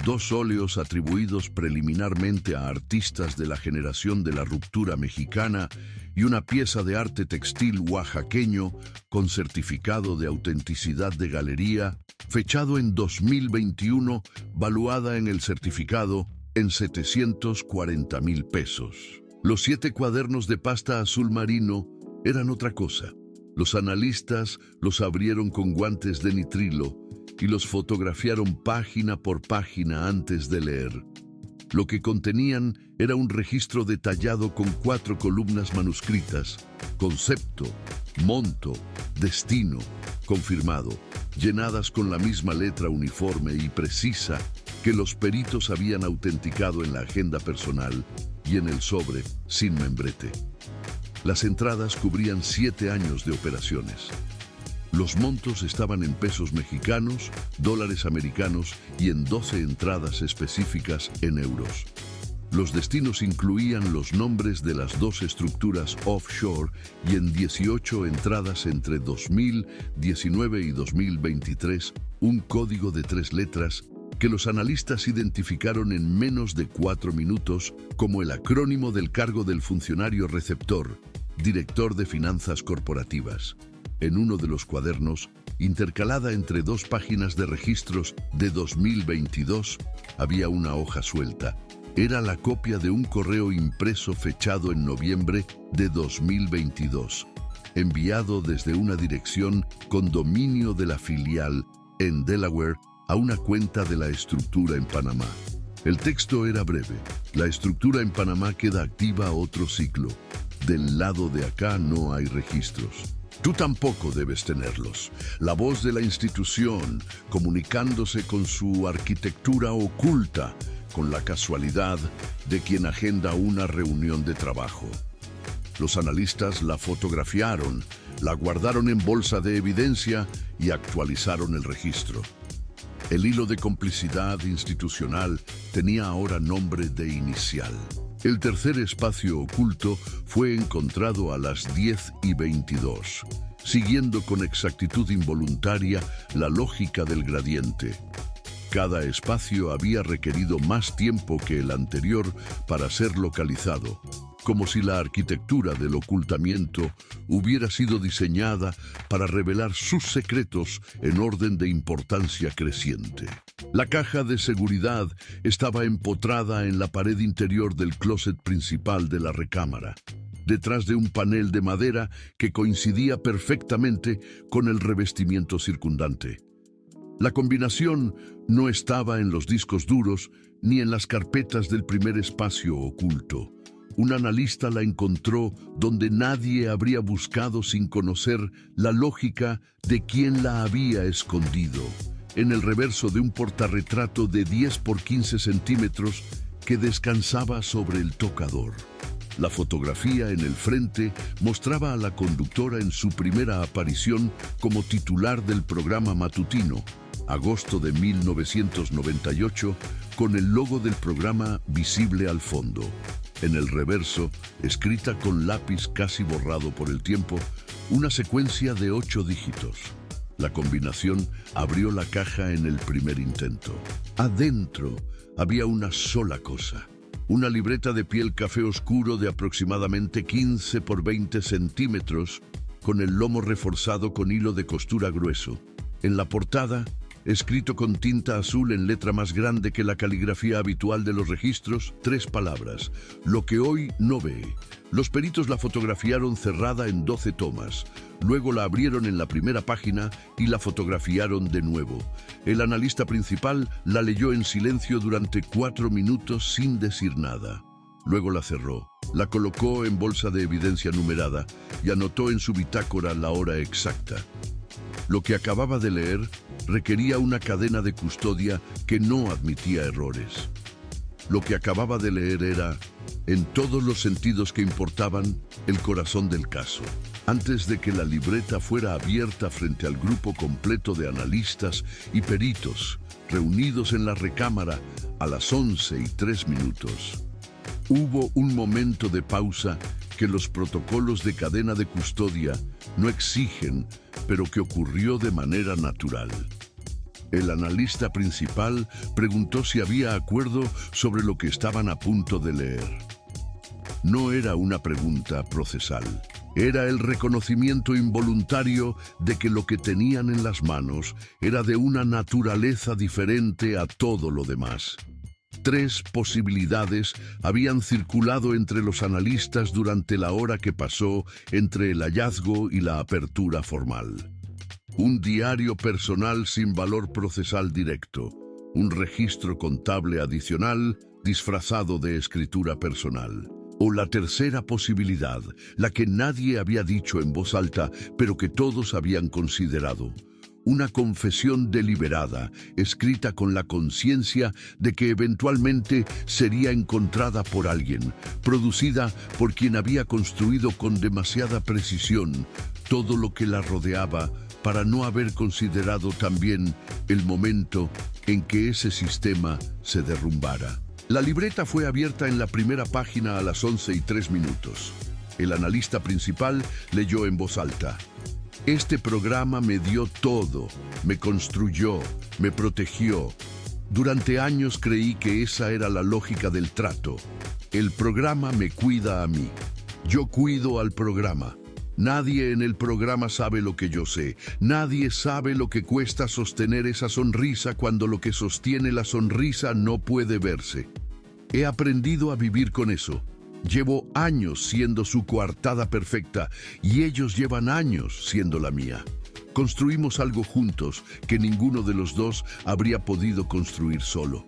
2 óleos atribuidos preliminarmente a artistas de la generación de la ruptura mexicana y una pieza de arte textil oaxaqueño con certificado de autenticidad de galería, fechado en 2021, valuada en el certificado en 740,000 pesos. Los 7 cuadernos de pasta azul marino eran otra cosa. Los analistas los abrieron con guantes de nitrilo y los fotografiaron página por página antes de leer. Lo que contenían era un registro detallado con 4 columnas manuscritas: concepto, monto, destino, confirmado, llenadas con la misma letra uniforme y precisa que los peritos habían autenticado en la agenda personal y en el sobre sin membrete. Las entradas cubrían 7 años de operaciones. Los montos estaban en pesos mexicanos, dólares americanos y en 12 entradas específicas en euros. Los destinos incluían los nombres de las 2 estructuras offshore y en 18 entradas entre 2019 y 2023, un código de 3 letras que los analistas identificaron en menos de 4 minutos como el acrónimo del cargo del funcionario receptor, director de finanzas corporativas. En uno de los cuadernos, intercalada entre 2 páginas de registros de 2022, había una hoja suelta. Era la copia de un correo impreso fechado en noviembre de 2022, enviado desde una dirección con dominio de la filial en Delaware a una cuenta de la estructura en Panamá. El texto era breve: la estructura en Panamá queda activa otro ciclo. Del lado de acá no hay registros. Tú tampoco debes tenerlos. La voz de la institución, comunicándose con su arquitectura oculta, con la casualidad de quien agenda una reunión de trabajo. Los analistas la fotografiaron, la guardaron en bolsa de evidencia y actualizaron el registro. El hilo de complicidad institucional tenía ahora nombre de inicial. El tercer espacio oculto fue encontrado a las 10:22, siguiendo con exactitud involuntaria la lógica del gradiente. Cada espacio había requerido más tiempo que el anterior para ser localizado, como si la arquitectura del ocultamiento hubiera sido diseñada para revelar sus secretos en orden de importancia creciente. La caja de seguridad estaba empotrada en la pared interior del closet principal de la recámara, detrás de un panel de madera que coincidía perfectamente con el revestimiento circundante. La combinación no estaba en los discos duros ni en las carpetas del primer espacio oculto. Un analista la encontró donde nadie habría buscado sin conocer la lógica de quién la había escondido, en el reverso de un portarretrato de 10 por 15 centímetros que descansaba sobre el tocador. La fotografía en el frente mostraba a la conductora en su primera aparición como titular del programa matutino, agosto de 1998, con el logo del programa visible al fondo. En el reverso, escrita con lápiz casi borrado por el tiempo, una secuencia de 8 dígitos. La combinación abrió la caja en el primer intento. Adentro había una sola cosa: una libreta de piel café oscuro de aproximadamente 15 por 20 centímetros, con el lomo reforzado con hilo de costura grueso. En la portada, escrito con tinta azul en letra más grande que la caligrafía habitual de los registros, 3 palabras: lo que hoy no ve. Los peritos la fotografiaron cerrada en 12 tomas. Luego la abrieron en la primera página y la fotografiaron de nuevo. El analista principal la leyó en silencio durante 4 minutos sin decir nada. Luego la cerró, la colocó en bolsa de evidencia numerada y anotó en su bitácora la hora exacta. Lo que acababa de leer requería una cadena de custodia que no admitía errores. Lo que acababa de leer era, en todos los sentidos que importaban, el corazón del caso. Antes de que la libreta fuera abierta frente al grupo completo de analistas y peritos reunidos en la recámara a las 11:03, hubo un momento de pausa que los protocolos de cadena de custodia no exigen, pero que ocurrió de manera natural. El analista principal preguntó si había acuerdo sobre lo que estaban a punto de leer. No era una pregunta procesal. Era el reconocimiento involuntario de que lo que tenían en las manos era de una naturaleza diferente a todo lo demás. 3 posibilidades habían circulado entre los analistas durante la hora que pasó entre el hallazgo y la apertura formal. Un diario personal sin valor procesal directo, un registro contable adicional disfrazado de escritura personal. O la tercera posibilidad, la que nadie había dicho en voz alta, pero que todos habían considerado. Una confesión deliberada, escrita con la conciencia de que eventualmente sería encontrada por alguien, producida por quien había construido con demasiada precisión todo lo que la rodeaba para no haber considerado también el momento en que ese sistema se derrumbara. La libreta fue abierta en la primera página a las 11:03. El analista principal leyó en voz alta: "Este programa me dio todo, me construyó, me protegió. Durante años creí que esa era la lógica del trato. El programa me cuida a mí. Yo cuido al programa. Nadie en el programa sabe lo que yo sé. Nadie sabe lo que cuesta sostener esa sonrisa cuando lo que sostiene la sonrisa no puede verse. He aprendido a vivir con eso. Llevo años siendo su coartada perfecta y ellos llevan años siendo la mía. Construimos algo juntos que ninguno de los dos habría podido construir solo.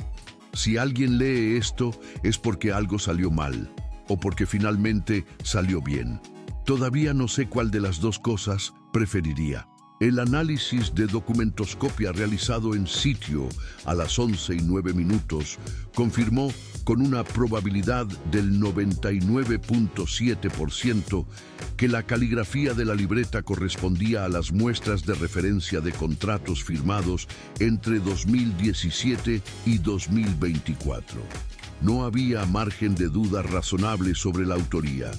Si alguien lee esto es porque algo salió mal o porque finalmente salió bien. Todavía no sé cuál de las dos cosas preferiría". El análisis de documentoscopia realizado en sitio a las 11:09 confirmó con una probabilidad del 99.7% que la caligrafía de la libreta correspondía a las muestras de referencia de contratos firmados entre 2017 y 2024. No había margen de duda razonable sobre la autoría.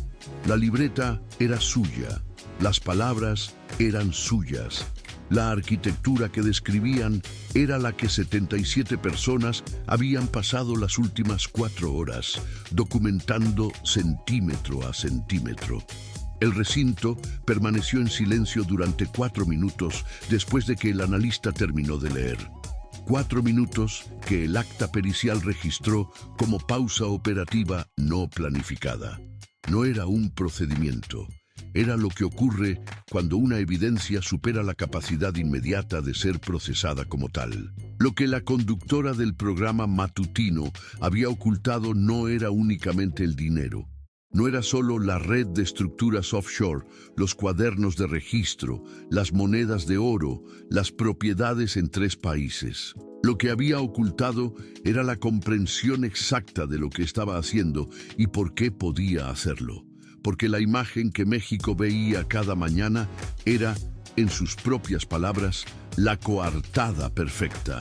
La libreta era suya, las palabras eran suyas. La arquitectura que describían era la que 77 personas habían pasado las últimas 4 horas, documentando centímetro a centímetro. El recinto permaneció en silencio durante 4 minutos después de que el analista terminó de leer. 4 minutos que el acta pericial registró como pausa operativa no planificada. No era un procedimiento. Era lo que ocurre cuando una evidencia supera la capacidad inmediata de ser procesada como tal. Lo que la conductora del programa matutino había ocultado no era únicamente el dinero. No era solo la red de estructuras offshore, los cuadernos de registro, las monedas de oro, las propiedades en 3 países. Lo que había ocultado era la comprensión exacta de lo que estaba haciendo y por qué podía hacerlo. Porque la imagen que México veía cada mañana era, en sus propias palabras, la coartada perfecta.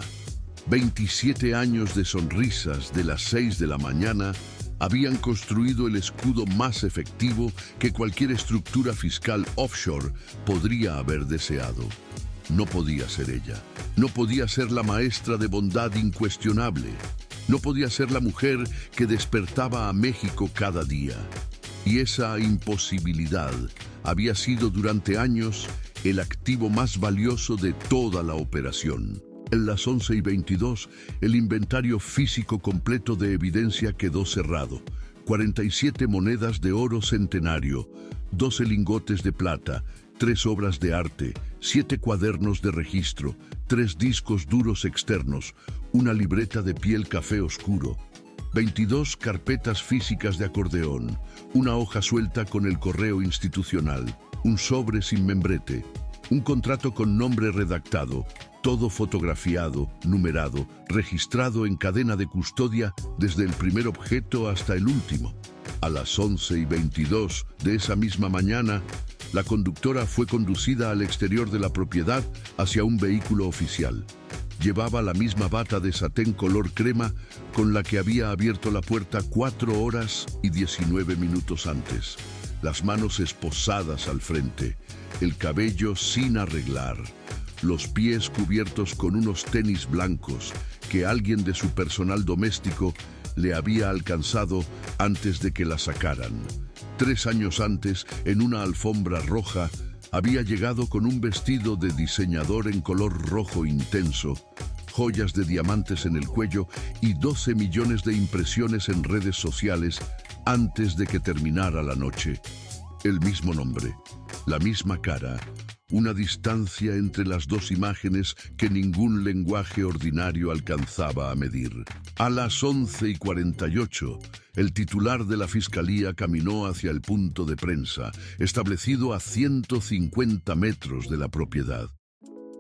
27 años de sonrisas de las 6 de la mañana habían construido el escudo más efectivo que cualquier estructura fiscal offshore podría haber deseado. No podía ser ella. No podía ser la maestra de bondad incuestionable. No podía ser la mujer que despertaba a México cada día. Y esa imposibilidad había sido durante años el activo más valioso de toda la operación. En las 11:22, el inventario físico completo de evidencia quedó cerrado. 47 monedas de oro centenario, 12 lingotes de plata, 3 obras de arte, 7 cuadernos de registro, 3 discos duros externos, una libreta de piel café oscuro, 22 carpetas físicas de acordeón, una hoja suelta con el correo institucional, un sobre sin membrete, un contrato con nombre redactado, todo fotografiado, numerado, registrado en cadena de custodia desde el primer objeto hasta el último. A las 11:22 de esa misma mañana, la conductora fue conducida al exterior de la propiedad hacia un vehículo oficial. Llevaba la misma bata de satén color crema con la que había abierto la puerta 4 horas y 19 minutos antes. Las manos esposadas al frente, el cabello sin arreglar, los pies cubiertos con unos tenis blancos que alguien de su personal doméstico le había alcanzado antes de que la sacaran. 3 años antes, en una alfombra roja, había llegado con un vestido de diseñador en color rojo intenso, joyas de diamantes en el cuello y 12 millones de impresiones en redes sociales antes de que terminara la noche. El mismo nombre, la misma cara, una distancia entre las dos imágenes que ningún lenguaje ordinario alcanzaba a medir. A las 11:48, el titular de la Fiscalía caminó hacia el punto de prensa, establecido a 150 metros de la propiedad.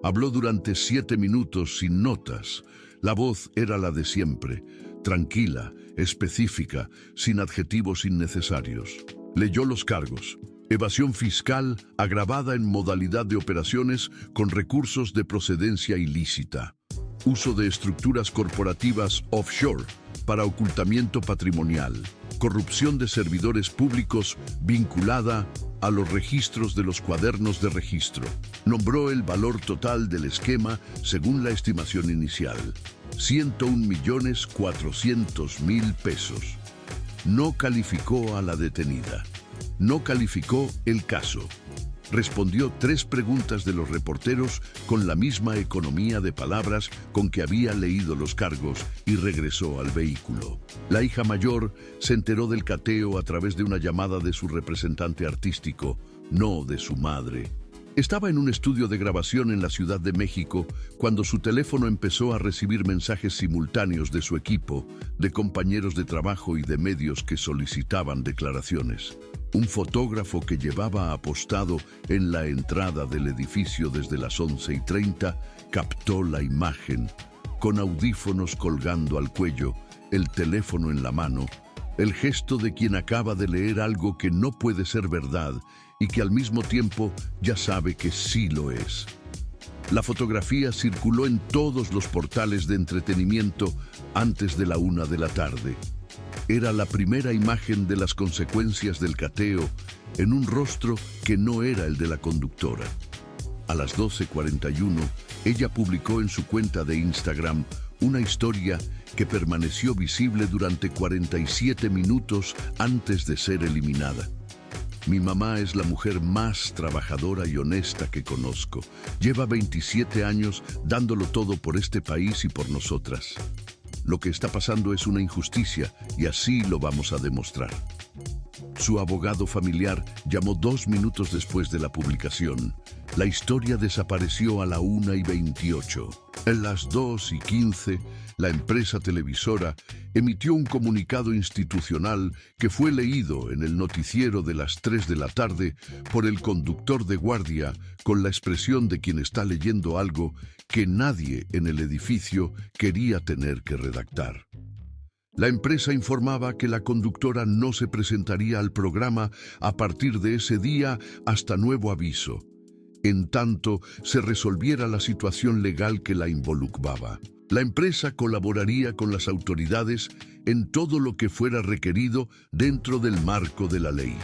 Habló durante 7 minutos sin notas. La voz era la de siempre, tranquila, específica, sin adjetivos innecesarios. Leyó los cargos. Evasión fiscal agravada en modalidad de operaciones con recursos de procedencia ilícita. Uso de estructuras corporativas offshore para ocultamiento patrimonial. Corrupción de servidores públicos vinculada a los registros de los cuadernos de registro. Nombró el valor total del esquema según la estimación inicial: 101.400.000 pesos. No calificó a la detenida. No calificó el caso. Respondió 3 preguntas de los reporteros con la misma economía de palabras con que había leído los cargos y regresó al vehículo. La hija mayor se enteró del cateo a través de una llamada de su representante artístico, no de su madre. Estaba en un estudio de grabación en la Ciudad de México cuando su teléfono empezó a recibir mensajes simultáneos de su equipo, de compañeros de trabajo y de medios que solicitaban declaraciones. Un fotógrafo que llevaba apostado en la entrada del edificio desde las 11:30 captó la imagen, con audífonos colgando al cuello, el teléfono en la mano, el gesto de quien acaba de leer algo que no puede ser verdad y que al mismo tiempo ya sabe que sí lo es. La fotografía circuló en todos los portales de entretenimiento antes de la 1 de la tarde. Era la primera imagen de las consecuencias del cateo en un rostro que no era el de la conductora. A las 12:41, ella publicó en su cuenta de Instagram una historia que permaneció visible durante 47 minutos antes de ser eliminada. Mi mamá es la mujer más trabajadora y honesta que conozco. Lleva 27 años dándolo todo por este país y por nosotras. Lo que está pasando es una injusticia y así lo vamos a demostrar. Su abogado familiar llamó 2 minutos después de la publicación. La historia desapareció a la 1:28. En las 2:15, la empresa televisora emitió un comunicado institucional que fue leído en el noticiero de las 3 de la tarde por el conductor de guardia con la expresión de quien está leyendo algo que nadie en el edificio quería tener que redactar. La empresa informaba que la conductora no se presentaría al programa a partir de ese día hasta nuevo aviso, en tanto se resolviera la situación legal que la involucraba. La empresa colaboraría con las autoridades en todo lo que fuera requerido dentro del marco de la ley.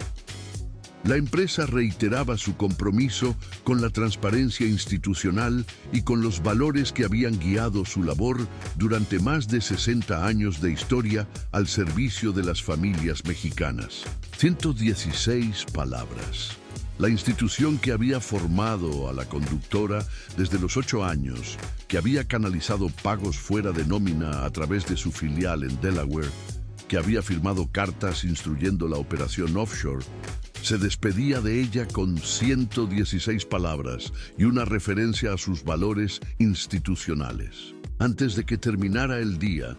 La empresa reiteraba su compromiso con la transparencia institucional y con los valores que habían guiado su labor durante más de 60 años de historia al servicio de las familias mexicanas. 116 palabras. La institución que había formado a la conductora desde los 8 años, que había canalizado pagos fuera de nómina a través de su filial en Delaware, que había firmado cartas instruyendo la operación offshore, se despedía de ella con 116 palabras y una referencia a sus valores institucionales. Antes de que terminara el día,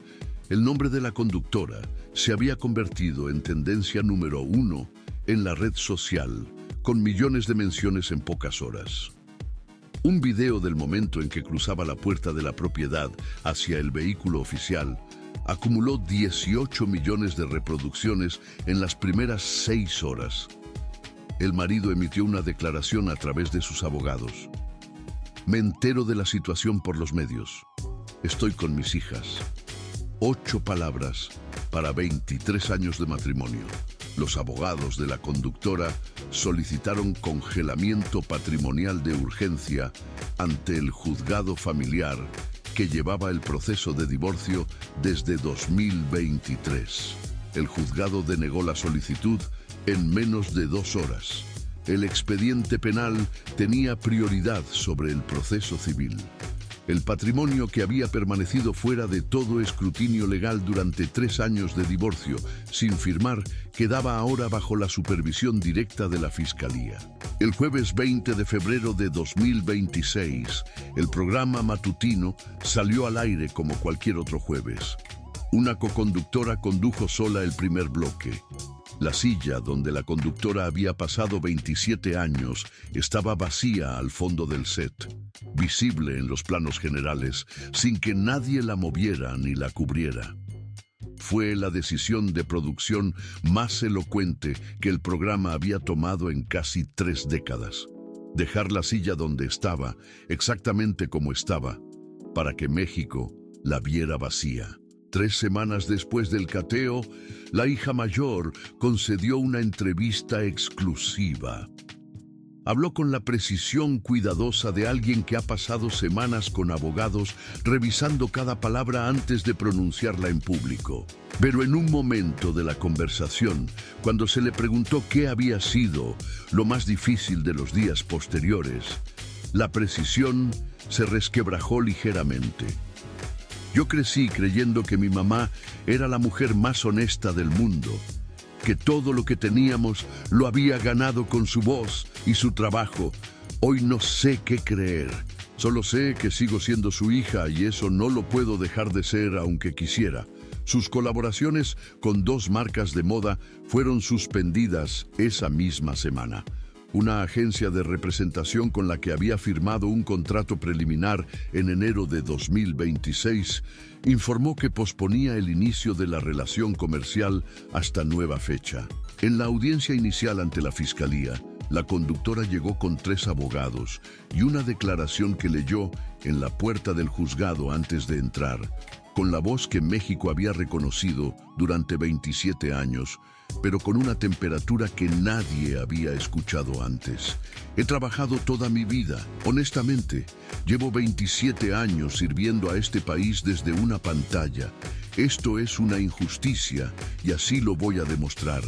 el nombre de la conductora se había convertido en tendencia número 1 en la red social, con millones de menciones en pocas horas. Un video del momento en que cruzaba la puerta de la propiedad hacia el vehículo oficial acumuló 18 millones de reproducciones en las primeras 6 horas. El marido emitió una declaración a través de sus abogados. Me entero de la situación por los medios. Estoy con mis hijas. 8 palabras para 23 años de matrimonio. Los abogados de la conductora solicitaron congelamiento patrimonial de urgencia ante el juzgado familiar que llevaba el proceso de divorcio desde 2023. El juzgado denegó la solicitud en menos de 2 horas. El expediente penal tenía prioridad sobre el proceso civil. El patrimonio que había permanecido fuera de todo escrutinio legal durante 3 años de divorcio, sin firmar, quedaba ahora bajo la supervisión directa de la Fiscalía. El jueves 20 de febrero de 2026, el programa matutino salió al aire como cualquier otro jueves. Una coconductora condujo sola el primer bloque. La silla donde la conductora había pasado 27 años estaba vacía al fondo del set, visible en los planos generales, sin que nadie la moviera ni la cubriera. Fue la decisión de producción más elocuente que el programa había tomado en casi 3 décadas. Dejar la silla donde estaba, exactamente como estaba, para que México la viera vacía. 3 semanas después del cateo, la hija mayor concedió una entrevista exclusiva. Habló con la precisión cuidadosa de alguien que ha pasado semanas con abogados revisando cada palabra antes de pronunciarla en público. Pero en un momento de la conversación, cuando se le preguntó qué había sido lo más difícil de los días posteriores, la precisión se resquebrajó ligeramente. Yo crecí creyendo que mi mamá era la mujer más honesta del mundo, que todo lo que teníamos lo había ganado con su voz y su trabajo. Hoy no sé qué creer. Solo sé que sigo siendo su hija y eso no lo puedo dejar de ser aunque quisiera. Sus colaboraciones con 2 marcas de moda fueron suspendidas esa misma semana. Una agencia de representación con la que había firmado un contrato preliminar en enero de 2026 informó que posponía el inicio de la relación comercial hasta nueva fecha. En la audiencia inicial ante la Fiscalía, la conductora llegó con 3 abogados y una declaración que leyó en la puerta del juzgado antes de entrar, con la voz que México había reconocido durante 27 años, pero con una temperatura que nadie había escuchado antes. He trabajado toda mi vida, honestamente. Llevo 27 años sirviendo a este país desde una pantalla. Esto es una injusticia y así lo voy a demostrar.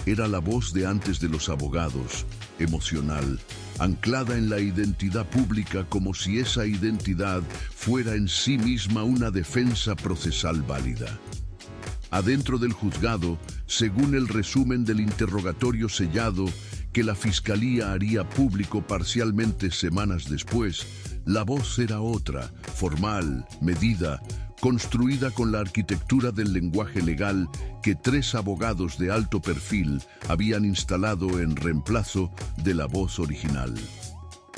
Era la voz de antes de los abogados, emocional, anclada en la identidad pública como si esa identidad fuera en sí misma una defensa procesal válida. Adentro del juzgado, según el resumen del interrogatorio sellado que la Fiscalía haría público parcialmente semanas después, la voz era otra, formal, medida, construida con la arquitectura del lenguaje legal que 3 abogados de alto perfil habían instalado en reemplazo de la voz original.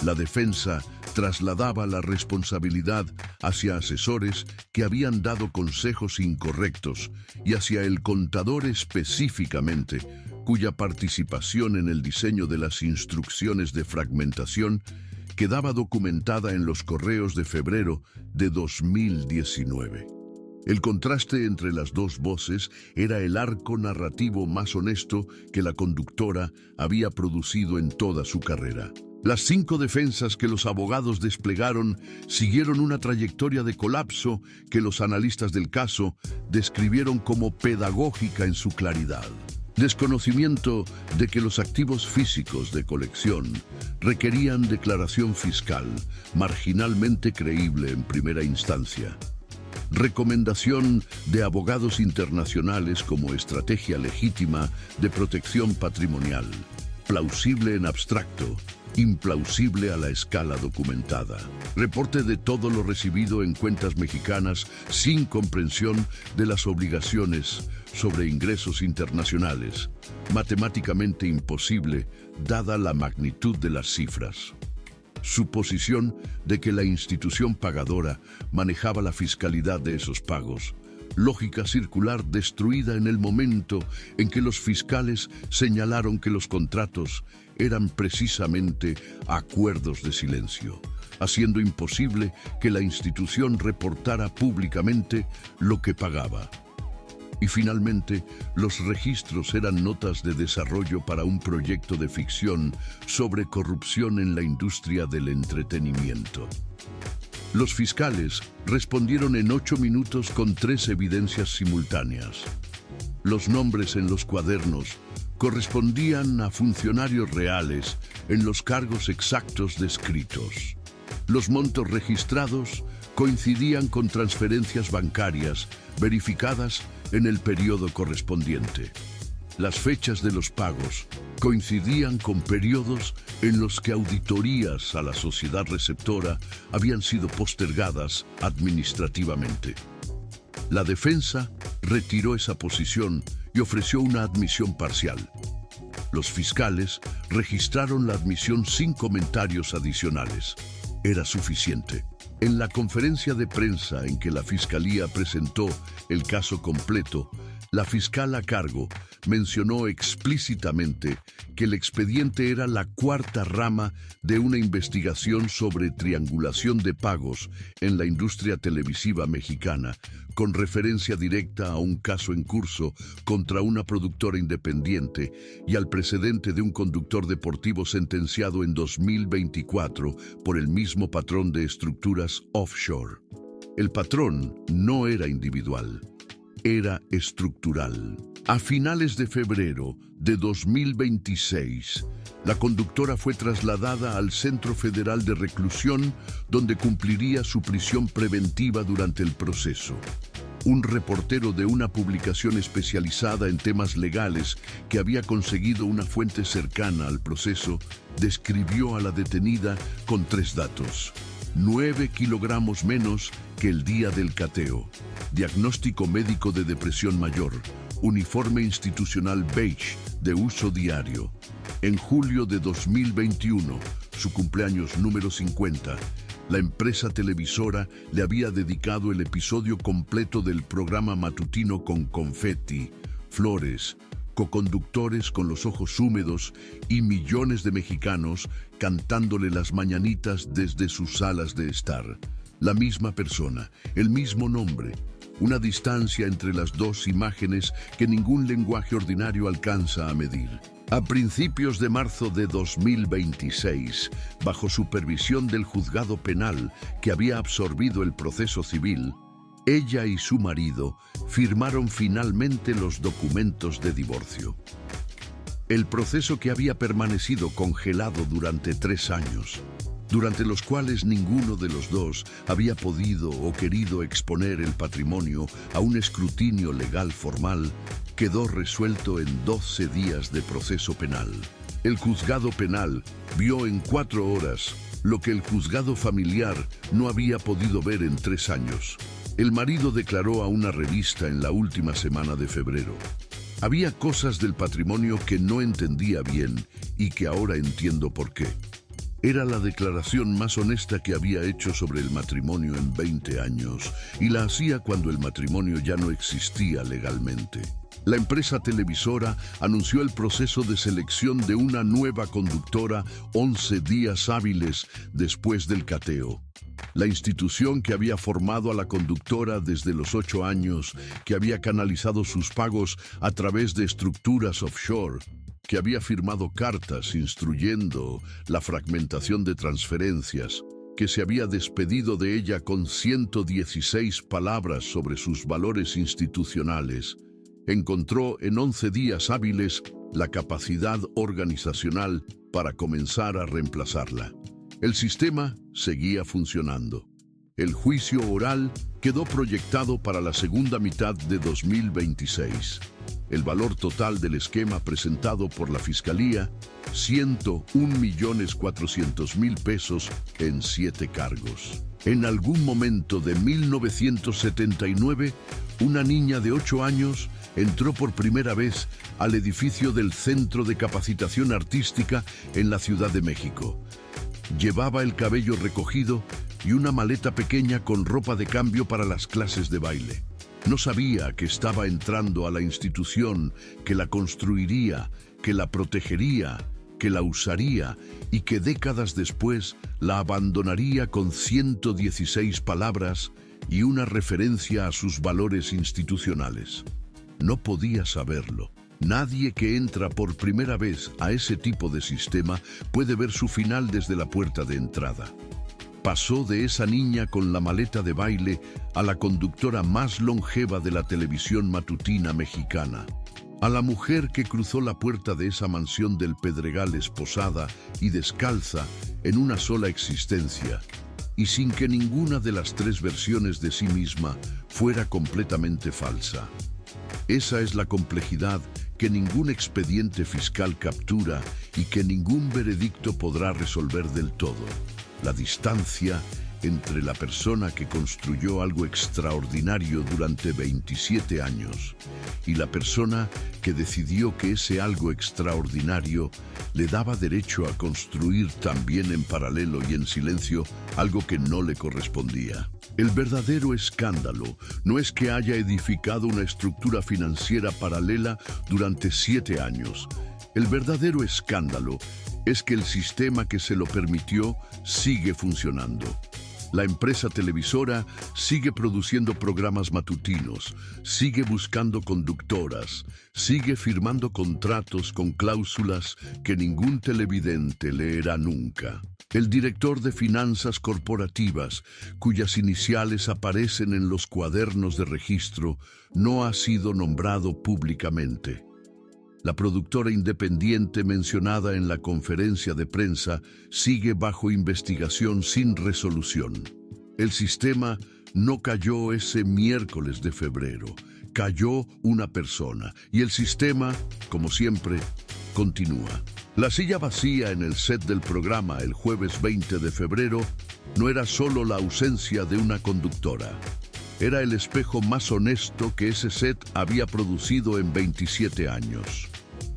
La defensa trasladaba la responsabilidad hacia asesores que habían dado consejos incorrectos y hacia el contador específicamente, cuya participación en el diseño de las instrucciones de fragmentación quedaba documentada en los correos de febrero de 2019. El contraste entre las 2 voces era el arco narrativo más honesto que la conductora había producido en toda su carrera. Las 5 defensas que los abogados desplegaron siguieron una trayectoria de colapso que los analistas del caso describieron como pedagógica en su claridad. Desconocimiento de que los activos físicos de colección requerían declaración fiscal, marginalmente creíble en primera instancia. Recomendación de abogados internacionales como estrategia legítima de protección patrimonial, plausible en abstracto, implausible a la escala documentada. Reporte de todo lo recibido en cuentas mexicanas sin comprensión de las obligaciones sobre ingresos internacionales, matemáticamente imposible dada la magnitud de las cifras. Suposición de que la institución pagadora manejaba la fiscalidad de esos pagos. Lógica circular destruida en el momento en que los fiscales señalaron que los contratos eran precisamente acuerdos de silencio, haciendo imposible que la institución reportara públicamente lo que pagaba. Y finalmente, los registros eran notas de desarrollo para un proyecto de ficción sobre corrupción en la industria del entretenimiento. Los fiscales respondieron en 8 minutos con 3 evidencias simultáneas. Los nombres en los cuadernos correspondían a funcionarios reales en los cargos exactos descritos. Los montos registrados coincidían con transferencias bancarias verificadas en el periodo correspondiente. Las fechas de los pagos coincidían con periodos en los que auditorías a la sociedad receptora habían sido postergadas administrativamente. La defensa retiró esa posición y ofreció una admisión parcial. Los fiscales registraron la admisión sin comentarios adicionales. Era suficiente. En la conferencia de prensa en que la Fiscalía presentó el caso completo, la fiscal a cargo mencionó explícitamente que el expediente era la cuarta rama de una investigación sobre triangulación de pagos en la industria televisiva mexicana, con referencia directa a un caso en curso contra una productora independiente y al precedente de un conductor deportivo sentenciado en 2024 por el mismo patrón de estructuras offshore. El patrón no era individual, era estructural. A finales de febrero de 2026, la conductora fue trasladada al Centro Federal de Reclusión, donde cumpliría su prisión preventiva durante el proceso. Un reportero de una publicación especializada en temas legales que había conseguido una fuente cercana al proceso describió a la detenida con 3 datos: 9 kilogramos menos que el día del cateo, diagnóstico médico de depresión mayor, uniforme institucional beige de uso diario. En julio de 2021, su cumpleaños número 50, la empresa televisora le había dedicado el episodio completo del programa matutino con confeti, flores, coconductores con los ojos húmedos y millones de mexicanos cantándole las mañanitas desde sus salas de estar. La misma persona, el mismo nombre, una distancia entre las dos imágenes que ningún lenguaje ordinario alcanza a medir. A principios de marzo de 2026, bajo supervisión del juzgado penal que había absorbido el proceso civil, ella y su marido firmaron finalmente los documentos de divorcio. El proceso que había permanecido congelado durante 3 años, durante los cuales ninguno de los dos había podido o querido exponer el patrimonio a un escrutinio legal formal, quedó resuelto en 12 días de proceso penal. El juzgado penal vio en 4 horas lo que el juzgado familiar no había podido ver en 3 años. El marido declaró a una revista en la última semana de febrero: había cosas del patrimonio que no entendía bien y que ahora entiendo por qué. Era la declaración más honesta que había hecho sobre el matrimonio en 20 años, y la hacía cuando el matrimonio ya no existía legalmente. La empresa televisora anunció el proceso de selección de una nueva conductora 11 días hábiles después del cateo. La institución que había formado a la conductora desde los 8 años, que había canalizado sus pagos a través de estructuras offshore, que había firmado cartas instruyendo la fragmentación de transferencias, que se había despedido de ella con 116 palabras sobre sus valores institucionales, encontró en 11 días hábiles la capacidad organizacional para comenzar a reemplazarla. El sistema seguía funcionando. El juicio oral quedó proyectado para la segunda mitad de 2026. El valor total del esquema presentado por la Fiscalía, 101.400.000 pesos en 7 cargos. En algún momento de 1979, una niña de 8 años entró por primera vez al edificio del Centro de Capacitación Artística en la Ciudad de México. Llevaba el cabello recogido y una maleta pequeña con ropa de cambio para las clases de baile. No sabía que estaba entrando a la institución que la construiría, que la protegería, que la usaría y que décadas después la abandonaría con 116 palabras y una referencia a sus valores institucionales. No podía saberlo. Nadie que entra por primera vez a ese tipo de sistema puede ver su final desde la puerta de entrada. Pasó de esa niña con la maleta de baile a la conductora más longeva de la televisión matutina mexicana, a la mujer que cruzó la puerta de esa mansión del Pedregal esposada y descalza en una sola existencia, y sin que ninguna de las tres versiones de sí misma fuera completamente falsa. Esa es la complejidad que ningún expediente fiscal captura y que ningún veredicto podrá resolver del todo. La distancia entre la persona que construyó algo extraordinario durante 27 años y la persona que decidió que ese algo extraordinario le daba derecho a construir también en paralelo y en silencio algo que no le correspondía. El verdadero escándalo no es que haya edificado una estructura financiera paralela durante 7 años. El verdadero escándalo es que el sistema que se lo permitió sigue funcionando. La empresa televisora sigue produciendo programas matutinos, sigue buscando conductoras, sigue firmando contratos con cláusulas que ningún televidente leerá nunca. El director de finanzas corporativas, cuyas iniciales aparecen en los cuadernos de registro, no ha sido nombrado públicamente. La productora independiente mencionada en la conferencia de prensa sigue bajo investigación sin resolución. El sistema no cayó ese miércoles de febrero, cayó una persona y el sistema, como siempre, continúa. La silla vacía en el set del programa el jueves 20 de febrero no era solo la ausencia de una conductora. Era el espejo más honesto que ese set había producido en 27 años.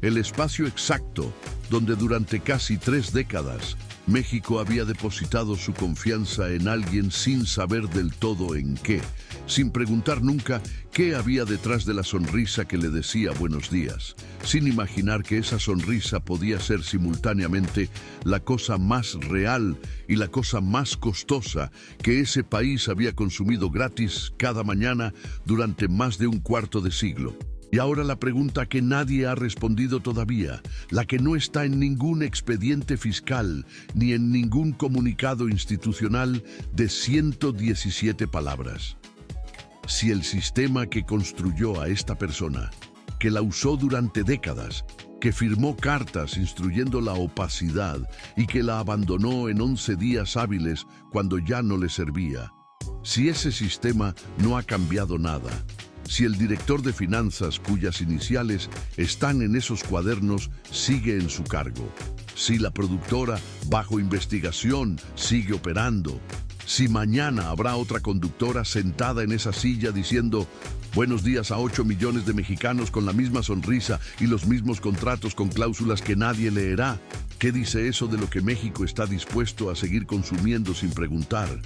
El espacio exacto donde durante casi 3 décadas México había depositado su confianza en alguien sin saber del todo en qué, sin preguntar nunca qué había detrás de la sonrisa que le decía buenos días, sin imaginar que esa sonrisa podía ser simultáneamente la cosa más real y la cosa más costosa que ese país había consumido gratis cada mañana durante más de un cuarto de siglo. Y ahora la pregunta que nadie ha respondido todavía, la que no está en ningún expediente fiscal ni en ningún comunicado institucional de 117 palabras. Si el sistema que construyó a esta persona, que la usó durante décadas, que firmó cartas instruyendo la opacidad y que la abandonó en 11 días hábiles cuando ya no le servía, si ese sistema no ha cambiado nada, si el director de finanzas cuyas iniciales están en esos cuadernos sigue en su cargo, si la productora bajo investigación sigue operando, si mañana habrá otra conductora sentada en esa silla diciendo buenos días a 8 millones de mexicanos con la misma sonrisa y los mismos contratos con cláusulas que nadie leerá, ¿qué dice eso de lo que México está dispuesto a seguir consumiendo sin preguntar?